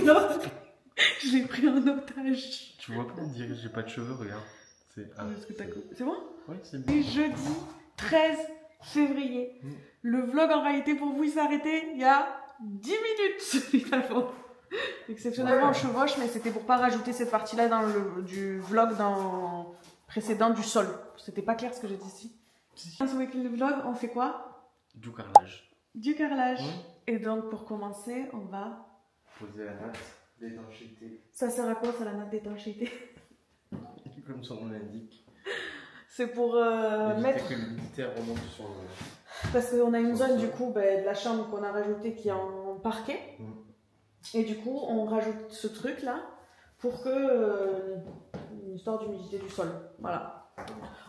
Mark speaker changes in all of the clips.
Speaker 1: Non. Je l'ai pris en otage.
Speaker 2: Tu vois pas, on dirait que j'ai pas de cheveux, regarde. C'est
Speaker 1: C'est bon?
Speaker 2: Oui, c'est bien.
Speaker 1: Jeudi 13 février. Le vlog en réalité pour vous il s'est arrêté il y a 10 minutes finalement. Exceptionnellement on chevauche, mais c'était pour pas rajouter cette partie là dans du vlog précédent du sol. C'était pas clair ce que j'ai dit ici. Avec le vlog on fait quoi?
Speaker 2: Du carrelage.
Speaker 1: Du carrelage. Et donc pour commencer on va
Speaker 2: poser la natte d'étanchéité.
Speaker 1: Ça sert à quoi ça, la natte d'étanchéité?
Speaker 2: Comme son nom l'indique.
Speaker 1: C'est pour mettre
Speaker 2: que l'humidité remonte sur le...
Speaker 1: Parce qu'on a une zone du coup de la chambre qu'on a rajouté qui est en parquet. Et du coup on rajoute ce truc là pour que une histoire d'humidité du sol. Voilà.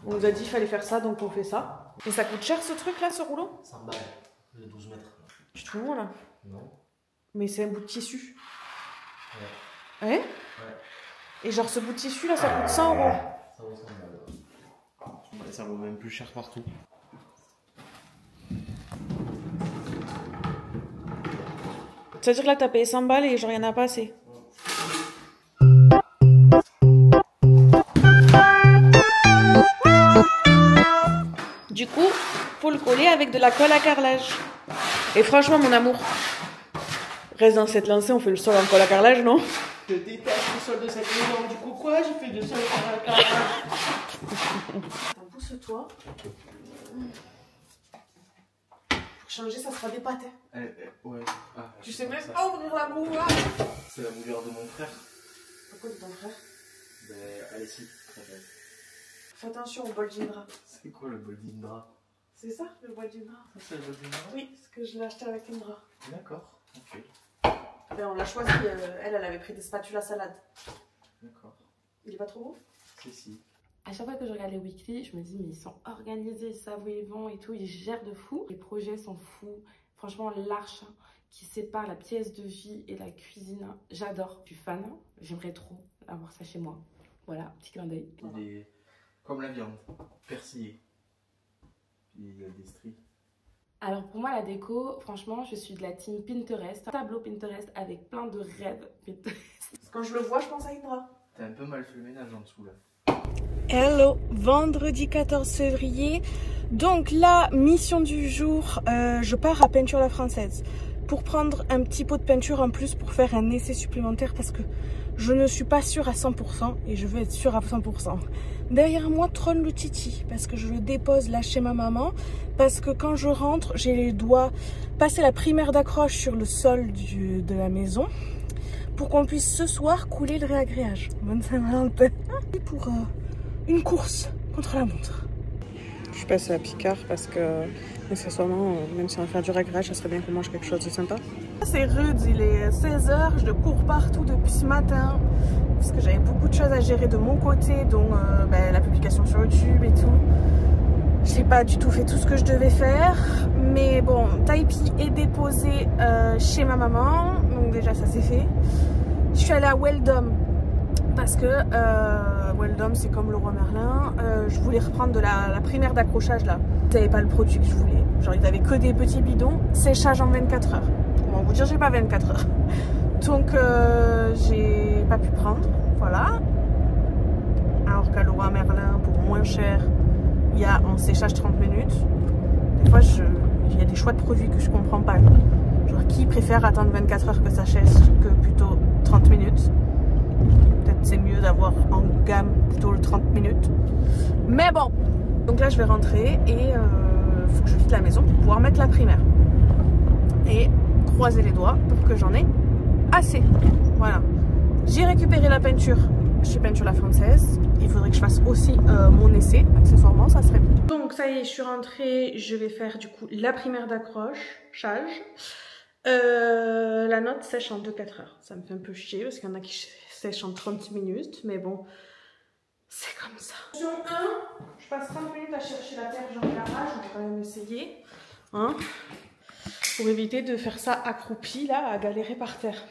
Speaker 1: On nous a dit qu'il fallait faire ça, donc on fait ça. Et ça coûte cher ce truc là, ce rouleau?
Speaker 2: 100 balles, de 12 mètres.
Speaker 1: Tu te fous là?
Speaker 2: Non.
Speaker 1: Mais c'est un bout de tissu.
Speaker 2: Ouais.
Speaker 1: Ouais?
Speaker 2: Ouais.
Speaker 1: Et genre ce bout de tissu là, ça coûte 100 €.
Speaker 2: Ça vaut 100 balles. Ça vaut même plus cher partout.
Speaker 1: Ça veut dire que là t'as payé 100 balles et genre y'en a pas assez. Du coup, faut le coller avec de la colle à carrelage. Et franchement mon amour, reste dans cette lancée, on fait le sol en colle à carrelage, non?
Speaker 3: Je déteste le sol de cette maison, du coup quoi? J'ai fait du sol en carrelage.
Speaker 1: Pousse-toi. Pour changer, ça sera des pâtes.
Speaker 2: Ouais. Ah,
Speaker 1: tu sais même pas ouvrir la bouilloire.
Speaker 2: C'est la bouilloire de mon frère.
Speaker 1: Pourquoi de ton frère?
Speaker 2: Ben, allez, si.
Speaker 1: Fais attention au bol d'Indra.
Speaker 2: C'est quoi le bol d'Indra?
Speaker 1: C'est ça, le bol d'Indra.
Speaker 2: C'est le bol d'Indra?
Speaker 1: Oui, parce que je l'ai acheté avec Indra.
Speaker 2: D'accord, ok.
Speaker 1: Ben, on l'a choisi, elle avait pris des spatules à salade.
Speaker 2: D'accord.
Speaker 1: Il est pas trop beau?
Speaker 2: Si.
Speaker 4: À chaque fois que je regarde les weekly, je me dis mais ils sont organisés, ils savent où ils vont et tout, ils gèrent de fou. Les projets sont fous. Franchement, l'arche qui sépare la pièce de vie et la cuisine, j'adore. Je suis fan, j'aimerais trop avoir ça chez moi. Voilà, petit clin d'œil.
Speaker 2: Il est comme la viande, persillé. Il y a des stries.
Speaker 4: Alors pour moi la déco, franchement je suis de la team Pinterest. Tableau Pinterest avec plein de rêves Pinterest.
Speaker 1: Quand je le vois, je pense à Indra.
Speaker 2: T'as un peu mal fait le ménage en dessous là.
Speaker 1: Hello, vendredi 14 février. Donc la mission du jour, je pars à Peinture La Française pour prendre un petit pot de peinture en plus pour faire un essai supplémentaire parce que je ne suis pas sûre à 100% et je veux être sûre à 100%. Derrière moi trône le Titi parce que je le dépose là chez ma maman parce que quand je rentre, je dois passer la primaire d'accroche sur le sol de la maison pour qu'on puisse ce soir couler le réagréage. Bonne Saint-Valentin. Pour une course contre la montre. Je passe à Picard parce que accessoirement, même si on va faire du réagréage, ça serait bien qu'on mange quelque chose de sympa. C'est rude, il est 16 h, je cours partout depuis ce matin parce que j'avais beaucoup de choses à gérer de mon côté, dont la publication sur YouTube et tout. J'ai pas du tout fait tout ce que je devais faire, mais bon, Taipi est déposé chez ma maman, donc déjà ça c'est fait. Je suis allée à Weldom parce que Weldom c'est comme le Roi Merlin. Je voulais reprendre de la primaire d'accrochage là. Ils n'avaient pas le produit que je voulais. Genre ils avaient que des petits bidons, séchage en 24 heures. Comment vous dire, j'ai pas 24 heures. Donc j'ai pas pu prendre, voilà. Alors qu'à le Roi Merlin, pour moins cher, il y a en séchage 30 minutes. Des fois il y a des choix de produits que je comprends pas. Genre qui préfère attendre 24 heures que ça sèche que plutôt 30 minutes. Peut-être c'est mieux d'avoir en gamme plutôt le 30 minutes. Mais bon, donc là je vais rentrer et faut que je vide la maison pour pouvoir mettre la primaire. Et croiser les doigts pour que j'en ai assez. Voilà. J'ai récupéré la peinture chez Peinture La Française. Il faudrait que je fasse aussi mon essai, accessoirement, ça serait bien. Donc ça y est, je suis rentrée. Je vais faire du coup la primaire d'accrochage. La note sèche en 2-4 heures. Ça me fait un peu chier parce qu'il y en a qui sèchent en 30 minutes. Mais bon, c'est comme ça. Option 1, je passe 30 minutes à chercher la terre dans le garage. On va quand même essayer. Hein, pour éviter de faire ça accroupi là, à galérer par terre.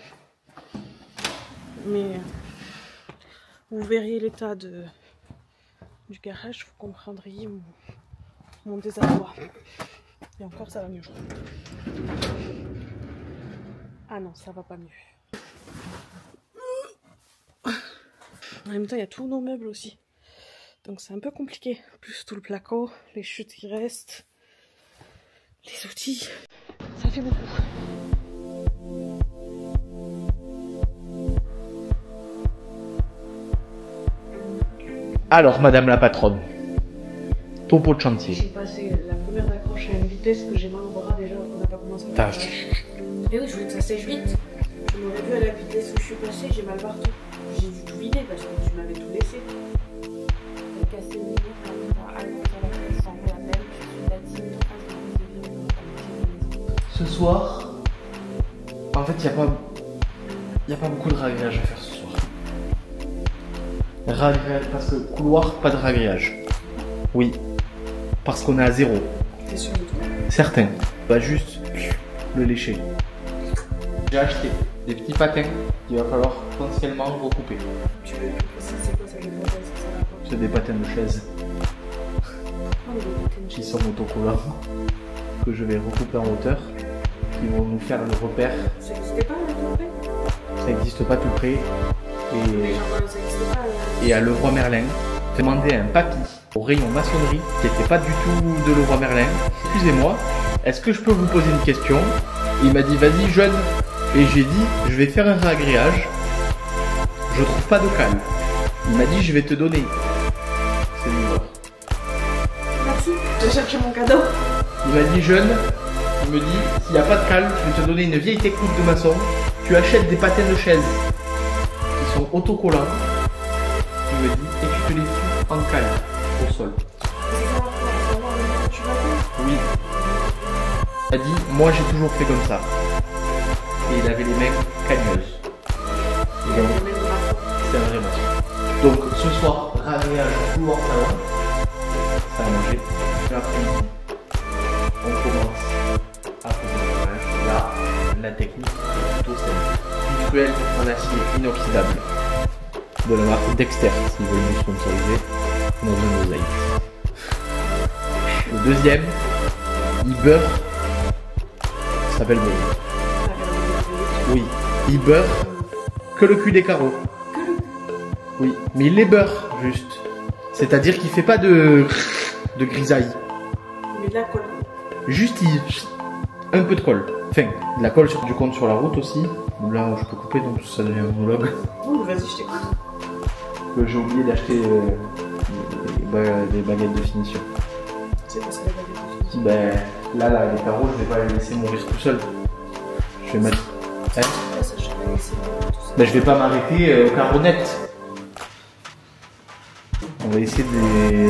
Speaker 1: Mais vous verriez l'état du garage, vous comprendriez mon désarroi. Et encore ça va mieux, je trouve. Ah non, ça va pas mieux. En même temps, il y a tous nos meubles aussi. Donc c'est un peu compliqué. Plus tout le placo, les chutes qui restent, les outils. Ça fait beaucoup.
Speaker 2: Alors, madame la patronne, topo de chantier.
Speaker 1: J'ai passé la première accroche à une vitesse que j'ai mal au bras déjà, on n'a pas commencé à faire. Mais oui, je voulais que ça sèche vite. Tu m'aurais vu à la vitesse où je suis passée, j'ai mal partout. J'ai dû tout vider parce que tu m'avais tout laissé.
Speaker 4: J'ai cassé le mur, à la sans la peine, je suis bâtie une phase de maison.
Speaker 2: Ce soir, en fait, il n'y a pas beaucoup de ragréage à faire ce soir. Ragréage, parce que couloir, pas de ragréage. Oui, parce qu'on est à 0.
Speaker 1: T'es sûr de tout?
Speaker 2: Certain. On va juste le lécher. J'ai acheté des petits patins qu'il va falloir potentiellement recouper.
Speaker 1: Tu veux plus précis, c'est quoi ça, les patins?
Speaker 2: C'est des patins de chaise
Speaker 1: Oh,
Speaker 2: qui sont autocollants que je vais recouper en hauteur, qui vont nous faire le repère.
Speaker 1: ça n'existait pas là, tout près?
Speaker 2: Ça n'existe pas tout près.
Speaker 1: Mais genre, ça n'existait pas.
Speaker 2: Et à Leroy Merlin, j'ai demandé un papy au rayon maçonnerie qui n'était pas du tout de Leroy Merlin. Excusez-moi, est-ce que je peux vous poser une question? Il m'a dit vas-y jeune. Et j'ai dit je vais faire un réagréage. Je trouve pas de cale. Il m'a dit je vais te donner. C'est livreur.
Speaker 1: Merci, je cherchais mon cadeau.
Speaker 2: Il m'a dit jeune, il me dit s'il n'y a pas de cale, je vais te donner une vieille technique de maçon. Tu achètes des patins de chaise qui sont autocollants. Il me dit et tu te les fous en cale au sol. Oui. Il a dit moi j'ai toujours fait comme ça. Et il avait les mains cagneuses. Et donc, c'est un vrai maçon. Donc ce soir, ragréage couloir salon. Ça a mangé. L'après-midi, on commence à poser le ragréage. Là, la technique est plutôt simple. Une truelle en acier inoxydable de la marque Dexter, si vous voulez nous sponsoriser, dans une mosaïque. Le deuxième, il beurre. Ça s'appelle Moïse. Oui, il beurre que le cul des carreaux. Oui, mais il les beurre juste. C'est-à-dire qu'il fait pas de grisaille.
Speaker 1: Mais de la colle.
Speaker 2: Juste un peu de colle. Enfin, de la colle sur du compte sur la route aussi. Là, je peux couper donc ça devient un monologue.
Speaker 1: Oh, vas-y, je t'écoute.
Speaker 2: J'ai oublié d'acheter des baguettes de finition.
Speaker 1: C'est parce que la baguette de finition.
Speaker 2: Ben là, les carreaux, je vais pas les laisser mourir tout seul. Je vais mettre. Hein?
Speaker 1: Ça, je vais laisser tout ça.
Speaker 2: Ben je vais pas m'arrêter au carreau net. On va essayer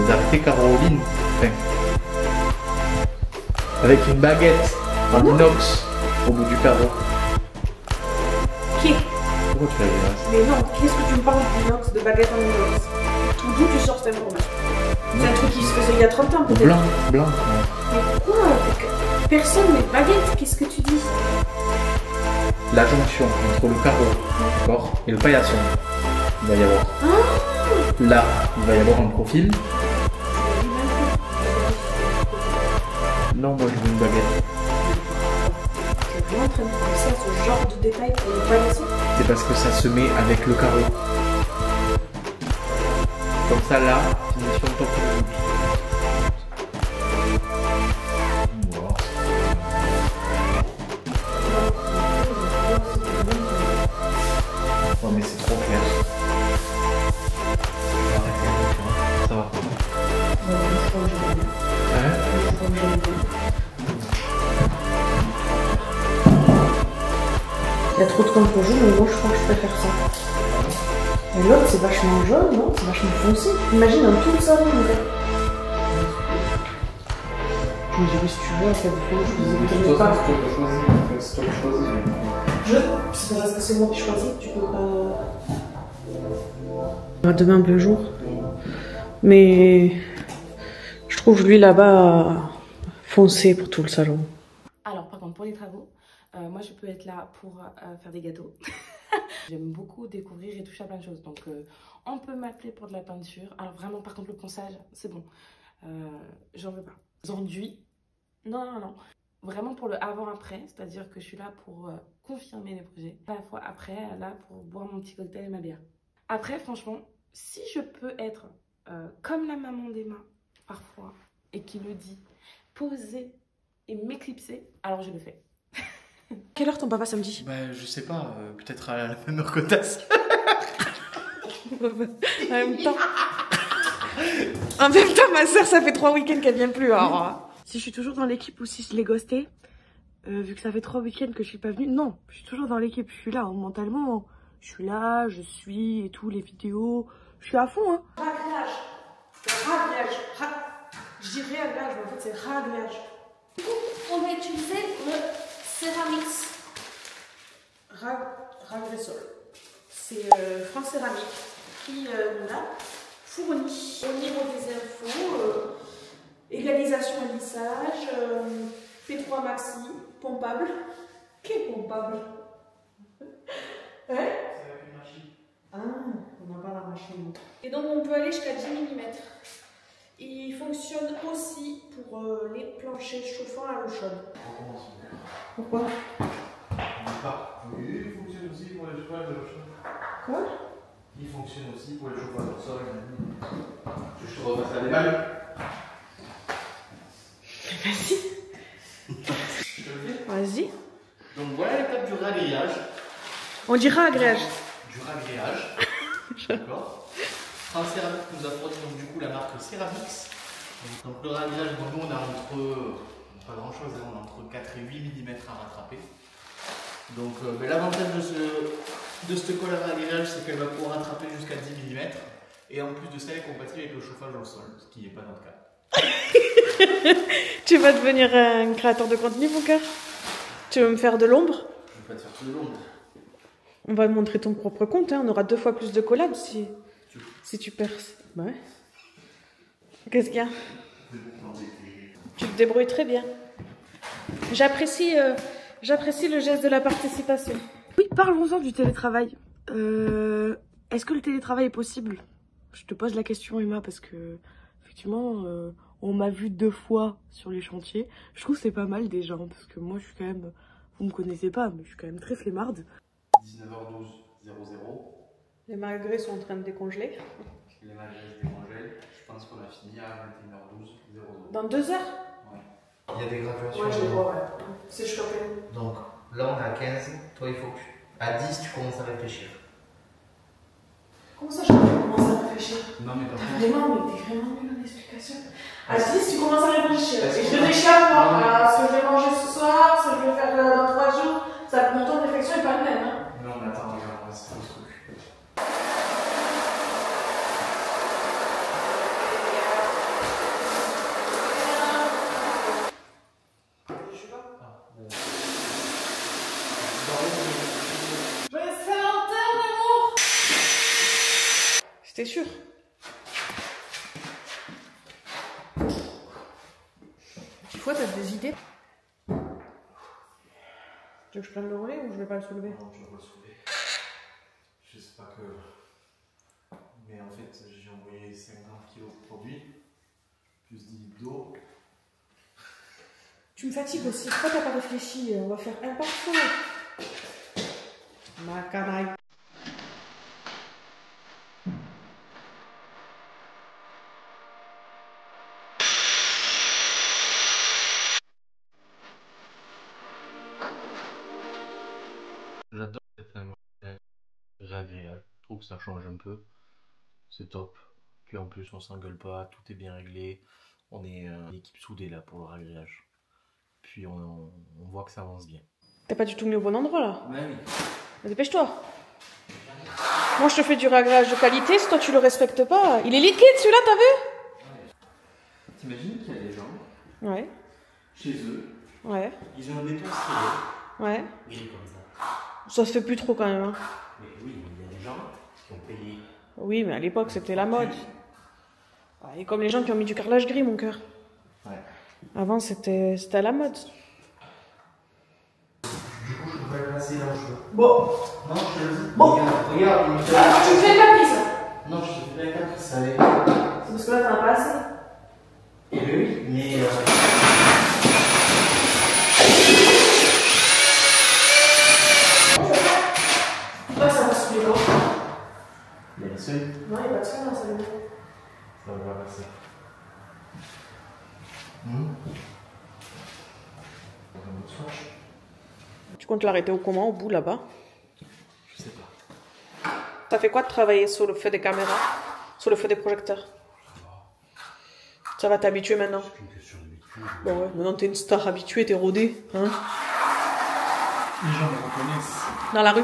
Speaker 2: d'arrêter Caroline. Enfin, avec une baguette en inox au bout du carreau.
Speaker 1: Qui?
Speaker 2: Pourquoi tu l'as dit?
Speaker 1: Mais non, qu'est-ce que tu me parles d'inox, de baguette en inox? D'où tu sors cette information? C'est un truc qui se faisait il y a 30 ans peut-être.
Speaker 2: Blanc.
Speaker 1: Mais quoi? Personne n'est baguette, qu'est-ce que tu dis?
Speaker 2: La jonction entre le carreau, d'accord, et le paillasson. Il va y avoir. Là, il va y avoir un profil. Non, moi je veux une baguette.
Speaker 1: Tu es vraiment en train de penser à ce genre de détails pour le paillasson?
Speaker 2: C'est parce que ça se met avec le carreau. Comme ça là, finition top. Non mais c'est trop clair. Ça va. Hein?
Speaker 1: Il y a trop de contre-jour, mais moi je crois que je préfère ça. Mais l'autre c'est vachement jaune, non? C'est vachement foncé. Imagine un tout le salon en fait. Je me dirais si tu veux, en fait, je ne pas. C'est parce que c'est moi qui choisis, tu peux pas. Demain, un jour. Mais je trouve lui là-bas foncé pour tout le salon.
Speaker 4: Alors par contre pour les travaux, moi je peux être là pour faire des gâteaux. J'aime beaucoup découvrir et toucher à plein de choses. Donc on peut m'appeler pour de la peinture. Alors vraiment par contre le ponçage, c'est bon. J'en veux pas. Enduit, non. Vraiment pour le avant-après, c'est-à-dire que je suis là pour confirmer les projets. À la fois après, là pour boire mon petit cocktail et ma bière. Après franchement, si je peux être comme la maman d'Emma, parfois, et qui le dit, poser et m'éclipser, alors je le fais.
Speaker 1: Quelle heure ton papa samedi?
Speaker 2: Bah, je sais pas, peut-être à la même heure que ta sœur.
Speaker 1: En même temps. En même temps, ma soeur, ça fait 3 week-ends qu'elle vient plus. Alors. Si je suis toujours dans l'équipe ou si je l'ai ghosté, vu que ça fait 3 week-ends que je suis pas venue, non, je suis toujours dans l'équipe. Je suis là, hein, mentalement. Je suis là, je suis et tout, les vidéos. Je suis à fond, hein. Raglage. Je dis réaglage, mais en fait, c'est raglage.
Speaker 3: On va utiliser le Céramix.
Speaker 1: Ragressol. C'est France Céramique qui nous a fourni au niveau des infos, égalisation et lissage, P3 Maxi, pompable. Qu'est pompable? Hein? Ah, on n'a pas la machine. Et donc on peut aller jusqu'à 10 mm. Il fonctionne aussi pour les planchers chauffants à l'eau chaude. Pourquoi?
Speaker 2: Oui, il fonctionne aussi pour les chauffages de sol.
Speaker 1: Quoi?
Speaker 2: Il fonctionne aussi pour les chauffages de sol. Je te repasse la déballe.
Speaker 1: Vas-y.
Speaker 2: Je te le fais.
Speaker 1: Vas-y.
Speaker 2: Donc voilà l'étape du ragrillage.
Speaker 1: On dit ragrillage.
Speaker 2: Du ragrillage. D'accord. France Céramique nous a fourni donc du coup la marque Céramix. Donc le ragrillage, nous on a entre, pas grand chose, on a entre 4 et 8 mm à rattraper. Donc l'avantage de cette colle à ragrillage, c'est qu'elle va pouvoir rattraper jusqu'à 10 mm. Et en plus de ça, elle est compatible avec le chauffage au sol, ce qui n'est pas notre cas.
Speaker 1: Tu vas devenir un créateur de contenu, mon cœur? Tu veux me faire de l'ombre?
Speaker 2: Je ne vais pas te faire de l'ombre.
Speaker 1: On va te montrer ton propre compte, hein. On aura 2 fois plus de collabs si tu perces. Bah ouais. Qu'est-ce qu'il y a? Tu te débrouilles très bien. J'apprécie le geste de la participation. Oui, parlons-en du télétravail. Est-ce que le télétravail est possible? Je te pose la question, Emma, parce que effectivement, on m'a vu 2 fois sur les chantiers. Je trouve que c'est pas mal déjà, hein, parce que moi, je suis quand même... Vous me connaissez pas, mais je suis quand même très flemmarde.
Speaker 2: 19h12, 00.
Speaker 1: Les magrets sont en train de décongeler.
Speaker 2: Les magrets se décongèlent. Je pense qu'on a fini à 21h12, 00.
Speaker 1: Dans 2 heures?
Speaker 2: Ouais. Il y a des graduations.
Speaker 1: Ouais, je les vois, ouais. C'est chopé.
Speaker 2: Donc là, on est à 15. Toi, il faut que à 10, tu commences à réfléchir.
Speaker 1: Comment ça, je commence à réfléchir?
Speaker 2: Non, mais
Speaker 1: T'es vraiment nul en explication. À 10, tu commences à réfléchir. Et je réfléchis à moi, à ce que je vais manger ce soir, ce que je vais faire dans 3 jours. Mon temps de réflexion n'est pas le même. Hein.
Speaker 2: Non, mais attends, regarde, on va se faire le truc.
Speaker 1: C'était sûr. Tu vois, t'as des idées? Tu veux que je prenne le relais ou je vais pas le soulever?
Speaker 2: Non, je vais pas le soulever. Je sais pas que. Mais en fait, j'ai envoyé 50 kg de produit, plus 10 litres d'eau.
Speaker 1: Tu me fatigues aussi. Pourquoi t'as pas réfléchi? On va faire un par fois. Ma canaille.
Speaker 2: J'adore cette agréable. Je trouve que ça change un peu. C'est top. Puis en plus, on s'engueule pas, tout est bien réglé. On est une équipe soudée là pour le ragrillage. Puis on voit que ça avance bien.
Speaker 1: T'as pas du tout mis au bon endroit là?
Speaker 2: Ouais, oui.
Speaker 1: Dépêche-toi. Moi je te fais du ragrillage de qualité, si toi tu le respectes pas. Il est liquide celui-là, t'as vu?
Speaker 2: T'imagines qu'il y a des gens
Speaker 1: Ouais.
Speaker 2: chez eux,
Speaker 1: Ouais.
Speaker 2: ils ont un béton stylé.
Speaker 1: Ouais.
Speaker 2: Il est comme ça.
Speaker 1: Ça se fait plus trop quand même. Hein.
Speaker 2: Mais oui, il y a des gens qui ont payé.
Speaker 1: Oui, mais à l'époque c'était la mode. Ouais, et comme les gens qui ont mis du carrelage gris, mon cœur.
Speaker 2: Ouais.
Speaker 1: Avant c'était à la mode.
Speaker 2: Du coup, je peux pas le placer là où je veux.
Speaker 1: Bon.
Speaker 2: Non, je te le dis.
Speaker 1: Bon.
Speaker 2: Regarde, il me fait.
Speaker 1: Ah, tu me fais pas ça.
Speaker 2: Non, je te fais pas ça allait.
Speaker 1: C'est parce que là t'en as pas assez.
Speaker 2: Eh bien oui, mais.
Speaker 1: Ouais, ça va se faire.
Speaker 2: Il y a les seuils.
Speaker 1: Non, il n'y a pas de
Speaker 2: ça.
Speaker 1: Tu comptes l'arrêter au comment, au bout là-bas?
Speaker 2: Je sais pas.
Speaker 1: Ça fait quoi de travailler sous le feu des caméras, sous le feu des projecteurs? Ça va t'habituer maintenant?
Speaker 2: C'est une question d'habitude.
Speaker 1: Bon ouais, maintenant t'es une star habituée, t'es rodée, hein?
Speaker 2: Les gens me reconnaissent.
Speaker 1: Dans la rue?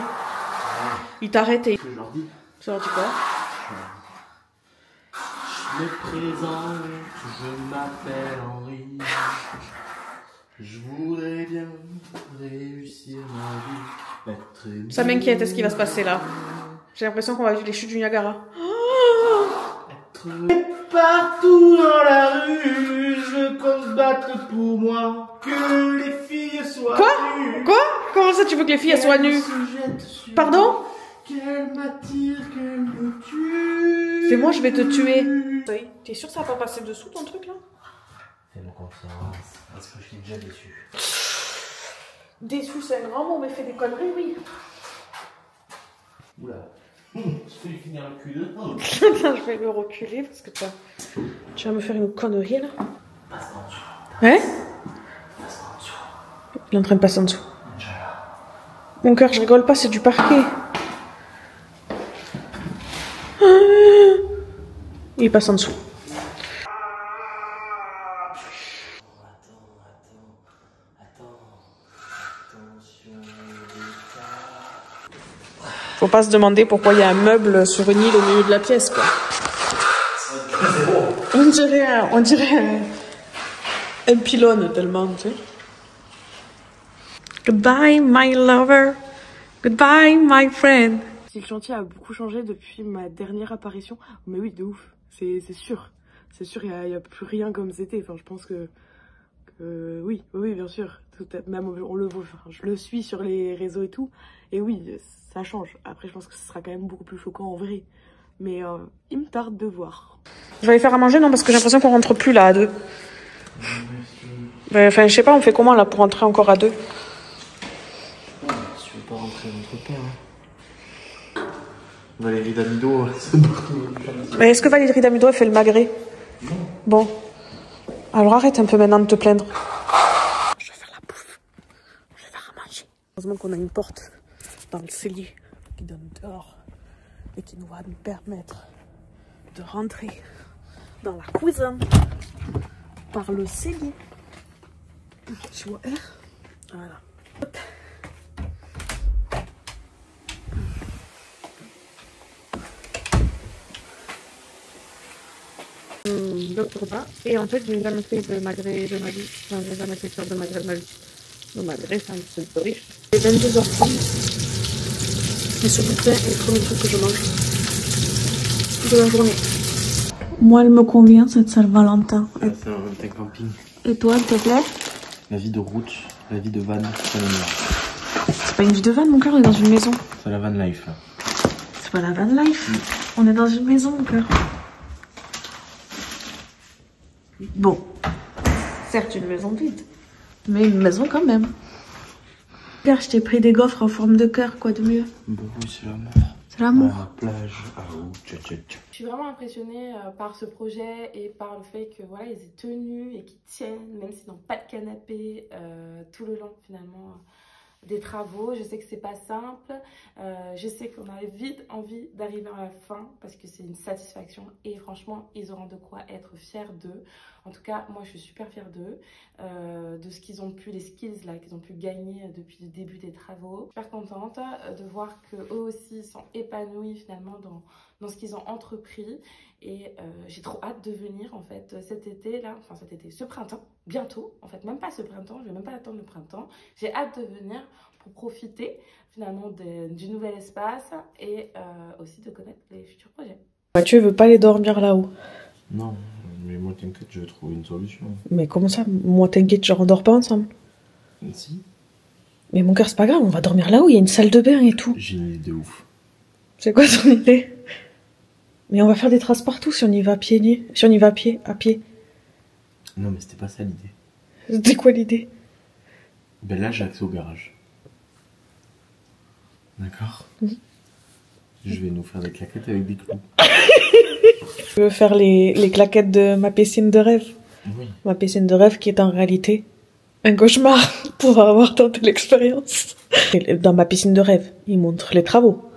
Speaker 1: Ils t'arrêtent et...
Speaker 2: Ce que je leur dis.
Speaker 1: Tu leur dis quoi?
Speaker 2: Je me présente, je m'appelle Henri. Je voudrais bien réussir ma vie.
Speaker 1: Ça m'inquiète, est-ce qu'il va se passer là? J'ai l'impression qu'on va vivre les chutes du Niagara.
Speaker 2: Partout dans la rue, je veux qu'on se batte pour moi. Que les filles soient nues.
Speaker 1: Quoi? Comment ça tu veux que les filles elles soient nues? Pardon?
Speaker 2: Qu'elle m'attire, qu'elle me tue.
Speaker 1: C'est moi, je vais te tuer. T'es sûr que ça va pas passer dessous ton truc là?
Speaker 2: Fais-moi confiance, parce que je suis déjà déçu.
Speaker 1: Déçu, c'est un grand mot, mais fait des conneries, oui.
Speaker 2: Oula. Je vais finir le cul dedans.
Speaker 1: Attends, je vais me reculer parce que tu vas me faire une connerie là.
Speaker 2: Passe en dessous.
Speaker 1: Hein?
Speaker 2: Passe en dessous.
Speaker 1: Il est en train de passer en dessous.
Speaker 2: Inch'Allah.
Speaker 1: Mon cœur, je rigole pas, c'est du parquet. Il passe en dessous. Faut pas se demander pourquoi il y a un meuble sur une île au milieu de la pièce, quoi. On dirait un pylône tellement, tu sais. Goodbye, my lover. Goodbye, my friend. Le chantier a beaucoup changé depuis ma dernière apparition. Mais oui, de ouf. C'est sûr. C'est sûr, il n'y a plus rien comme c'était. Enfin, je pense que oui, bien sûr. Même on le voit. Enfin, je le suis sur les réseaux et tout. Et oui, ça change. Après, je pense que ce sera quand même beaucoup plus choquant en vrai. Mais il me tarde de voir. Je vais aller faire à manger, non, parce que j'ai l'impression qu'on rentre plus là à deux. Enfin, je sais pas, on fait comment là pour rentrer encore à deux?
Speaker 2: Si tu veux pas rentrer notre père. Hein. Valérie Damido, c'est partout.
Speaker 1: Mais est-ce que Valérie Damido elle fait le magret? Non. Bon. Alors arrête un peu maintenant de te plaindre. Je vais faire la bouffe. Je vais faire à manger. Heureusement qu'on a une porte dans le cellier qui donne dehors et qui nous va nous permettre de rentrer dans la cuisine par le cellier. Tu vois, voilà. Hop. L'autre repas. Et en fait, je n'ai jamais fait de magret de ma vie. Enfin, je n'ai jamais fait de magret de ma vie. Le magret, c'est un petit peu riche. C'est 22h30. Et ce bouquin est le premier truc que je mange de la journée. Moi, elle me convient, cette Saint-Valentin.
Speaker 2: C'est un Valentin camping.
Speaker 1: Et toi, elle te plaît?
Speaker 2: La vie de route, la vie de van, c'est la meilleure.
Speaker 1: C'est pas une vie de van, mon cœur, on est dans une maison.
Speaker 2: C'est la van life, là.
Speaker 1: C'est pas la van life. On est dans une maison, mon cœur. Bon, certes une maison vide, mais une maison quand même. Père, je t'ai pris des gaufres en forme de cœur, quoi de mieux?
Speaker 2: Bah oui, c'est l'amour.
Speaker 1: C'est l'amour.
Speaker 2: À la plage, à où,
Speaker 4: Je suis vraiment impressionnée par ce projet et par le fait que voilà, ils aient tenu et qu'ils tiennent, même s'ils n'ont pas de canapé tout le long finalement des travaux. Je sais que c'est pas simple, je sais qu'on a vite envie d'arriver à la fin parce que c'est une satisfaction et franchement ils auront de quoi être fiers d'eux. En tout cas moi je suis super fière d'eux, de ce qu'ils ont pu, les skills là qu'ils ont pu gagner depuis le début des travaux. Super contente de voir que eux aussi sont épanouis finalement dans ce qu'ils ont entrepris et j'ai trop hâte de venir en fait cet été là, enfin cet été, ce printemps, bientôt en fait, même pas ce printemps, je vais même pas attendre le printemps, j'ai hâte de venir pour profiter finalement du nouvel espace et aussi de connaître les futurs projets.
Speaker 1: Mathieu veut pas aller dormir là-haut.
Speaker 2: Non, mais moi t'inquiète, je vais trouver une solution.
Speaker 1: Mais comment ça? Moi t'inquiète, je rendors pas ensemble.
Speaker 2: Si.
Speaker 1: Mais mon cœur c'est pas grave, on va dormir là-haut, il y a une salle de bain et tout.
Speaker 2: J'ai une idée de ouf.
Speaker 1: C'est quoi ton idée? Mais on va faire des traces partout si on y va à pied nus. Si on y va à pied.
Speaker 2: Non mais c'était pas ça l'idée.
Speaker 1: C'était quoi l'idée?
Speaker 2: Ben là j'ai accès au garage. D'accord. Je vais nous faire des claquettes avec des clous.
Speaker 1: Je veux faire les claquettes de ma piscine de rêve.
Speaker 2: Oui.
Speaker 1: Ma piscine de rêve qui est en réalité un cauchemar pour avoir tenté l'expérience. Dans ma piscine de rêve, ils montrent les travaux.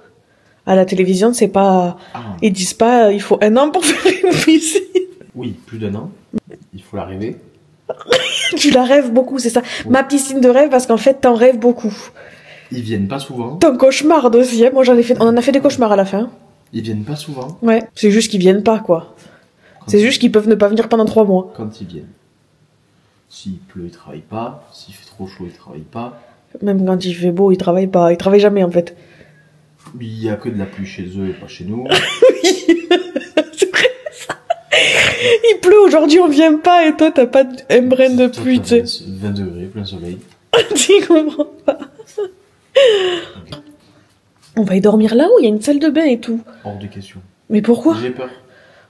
Speaker 1: À la télévision, c'est pas...
Speaker 2: Ah.
Speaker 1: Ils disent pas, il faut 1 an pour faire une piscine.
Speaker 2: Oui, plus d'1 an. Il faut la rêver.
Speaker 1: Tu la rêves beaucoup, c'est ça.
Speaker 2: Oui.
Speaker 1: Ma piscine de rêve, parce qu'en fait, t'en rêves beaucoup.
Speaker 2: Ils viennent pas souvent.
Speaker 1: T'en cauchemardes aussi, hein. Moi, on en a fait des cauchemars à la fin.
Speaker 2: Ils viennent pas souvent.
Speaker 1: Ouais. C'est juste qu'ils viennent pas, quoi. C'est juste qu'ils peuvent ne pas venir pendant 3 mois.
Speaker 2: Quand ils viennent. S'il pleut, ils travaillent pas. S'il fait trop chaud, ils travaillent pas.
Speaker 1: Même quand il fait beau, ils travaillent pas. Ils travaillent jamais, en fait.
Speaker 2: Il y a que de la pluie chez eux et pas chez nous.
Speaker 1: C'est vrai, ça. Il pleut aujourd'hui, on vient pas, et toi, t'as pas un brin de pluie, tu sais.
Speaker 2: 20 degrés, plein soleil.
Speaker 1: Tu comprends pas.
Speaker 2: Okay.
Speaker 1: On va y dormir là-haut, il y a une salle de bain et tout.
Speaker 2: Hors de question.
Speaker 1: Mais pourquoi?
Speaker 2: J'ai peur.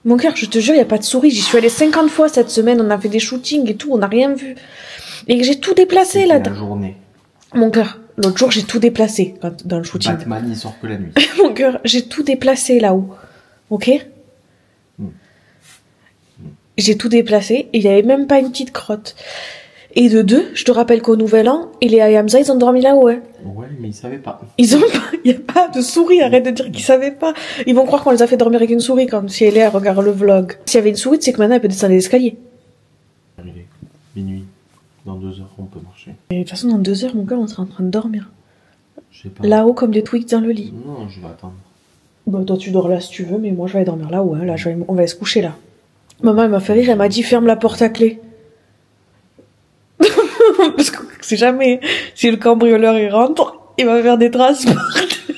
Speaker 1: Mon cœur, je te jure, il y a pas de souris. J'y suis allée 50 fois cette semaine, on a fait des shootings et tout, on n'a rien vu. Et que j'ai tout déplacé là.
Speaker 2: La journée.
Speaker 1: Mon cœur, l'autre jour, j'ai tout déplacé dans le shooting.
Speaker 2: Batman, il sort que la nuit.
Speaker 1: Mon cœur, j'ai tout déplacé là-haut. Ok? J'ai tout déplacé et il n'y avait même pas une petite crotte. Et de deux, je te rappelle qu'au Nouvel An, il et Hamza, ils ont dormi là-haut, hein.
Speaker 2: Ouais, mais ils savaient pas.
Speaker 1: Ils ont pas, il n'y a pas de souris, arrête de dire qu'ils savaient pas. Ils vont croire qu'on les a fait dormir avec une souris, comme si elle regarde le vlog. S'il y avait une souris, c'est que maintenant elle peut descendre les escaliers.
Speaker 2: Arrivé. Minuit. Dans 2 heures, on peut marcher.
Speaker 1: Et de toute façon, dans 2 heures, mon cœur, on sera en train de dormir.
Speaker 2: Je sais pas.
Speaker 1: Là-haut, comme des Twix dans le lit.
Speaker 2: Non, je vais attendre.
Speaker 1: Bon, toi, tu dors là si tu veux, mais moi, je vais aller dormir là-haut, hein. Là, on va se coucher là. Maman, elle m'a fait rire, elle m'a dit, ferme la porte à clé. Parce que c'est jamais, si le cambrioleur il rentre, il va faire des traces partout.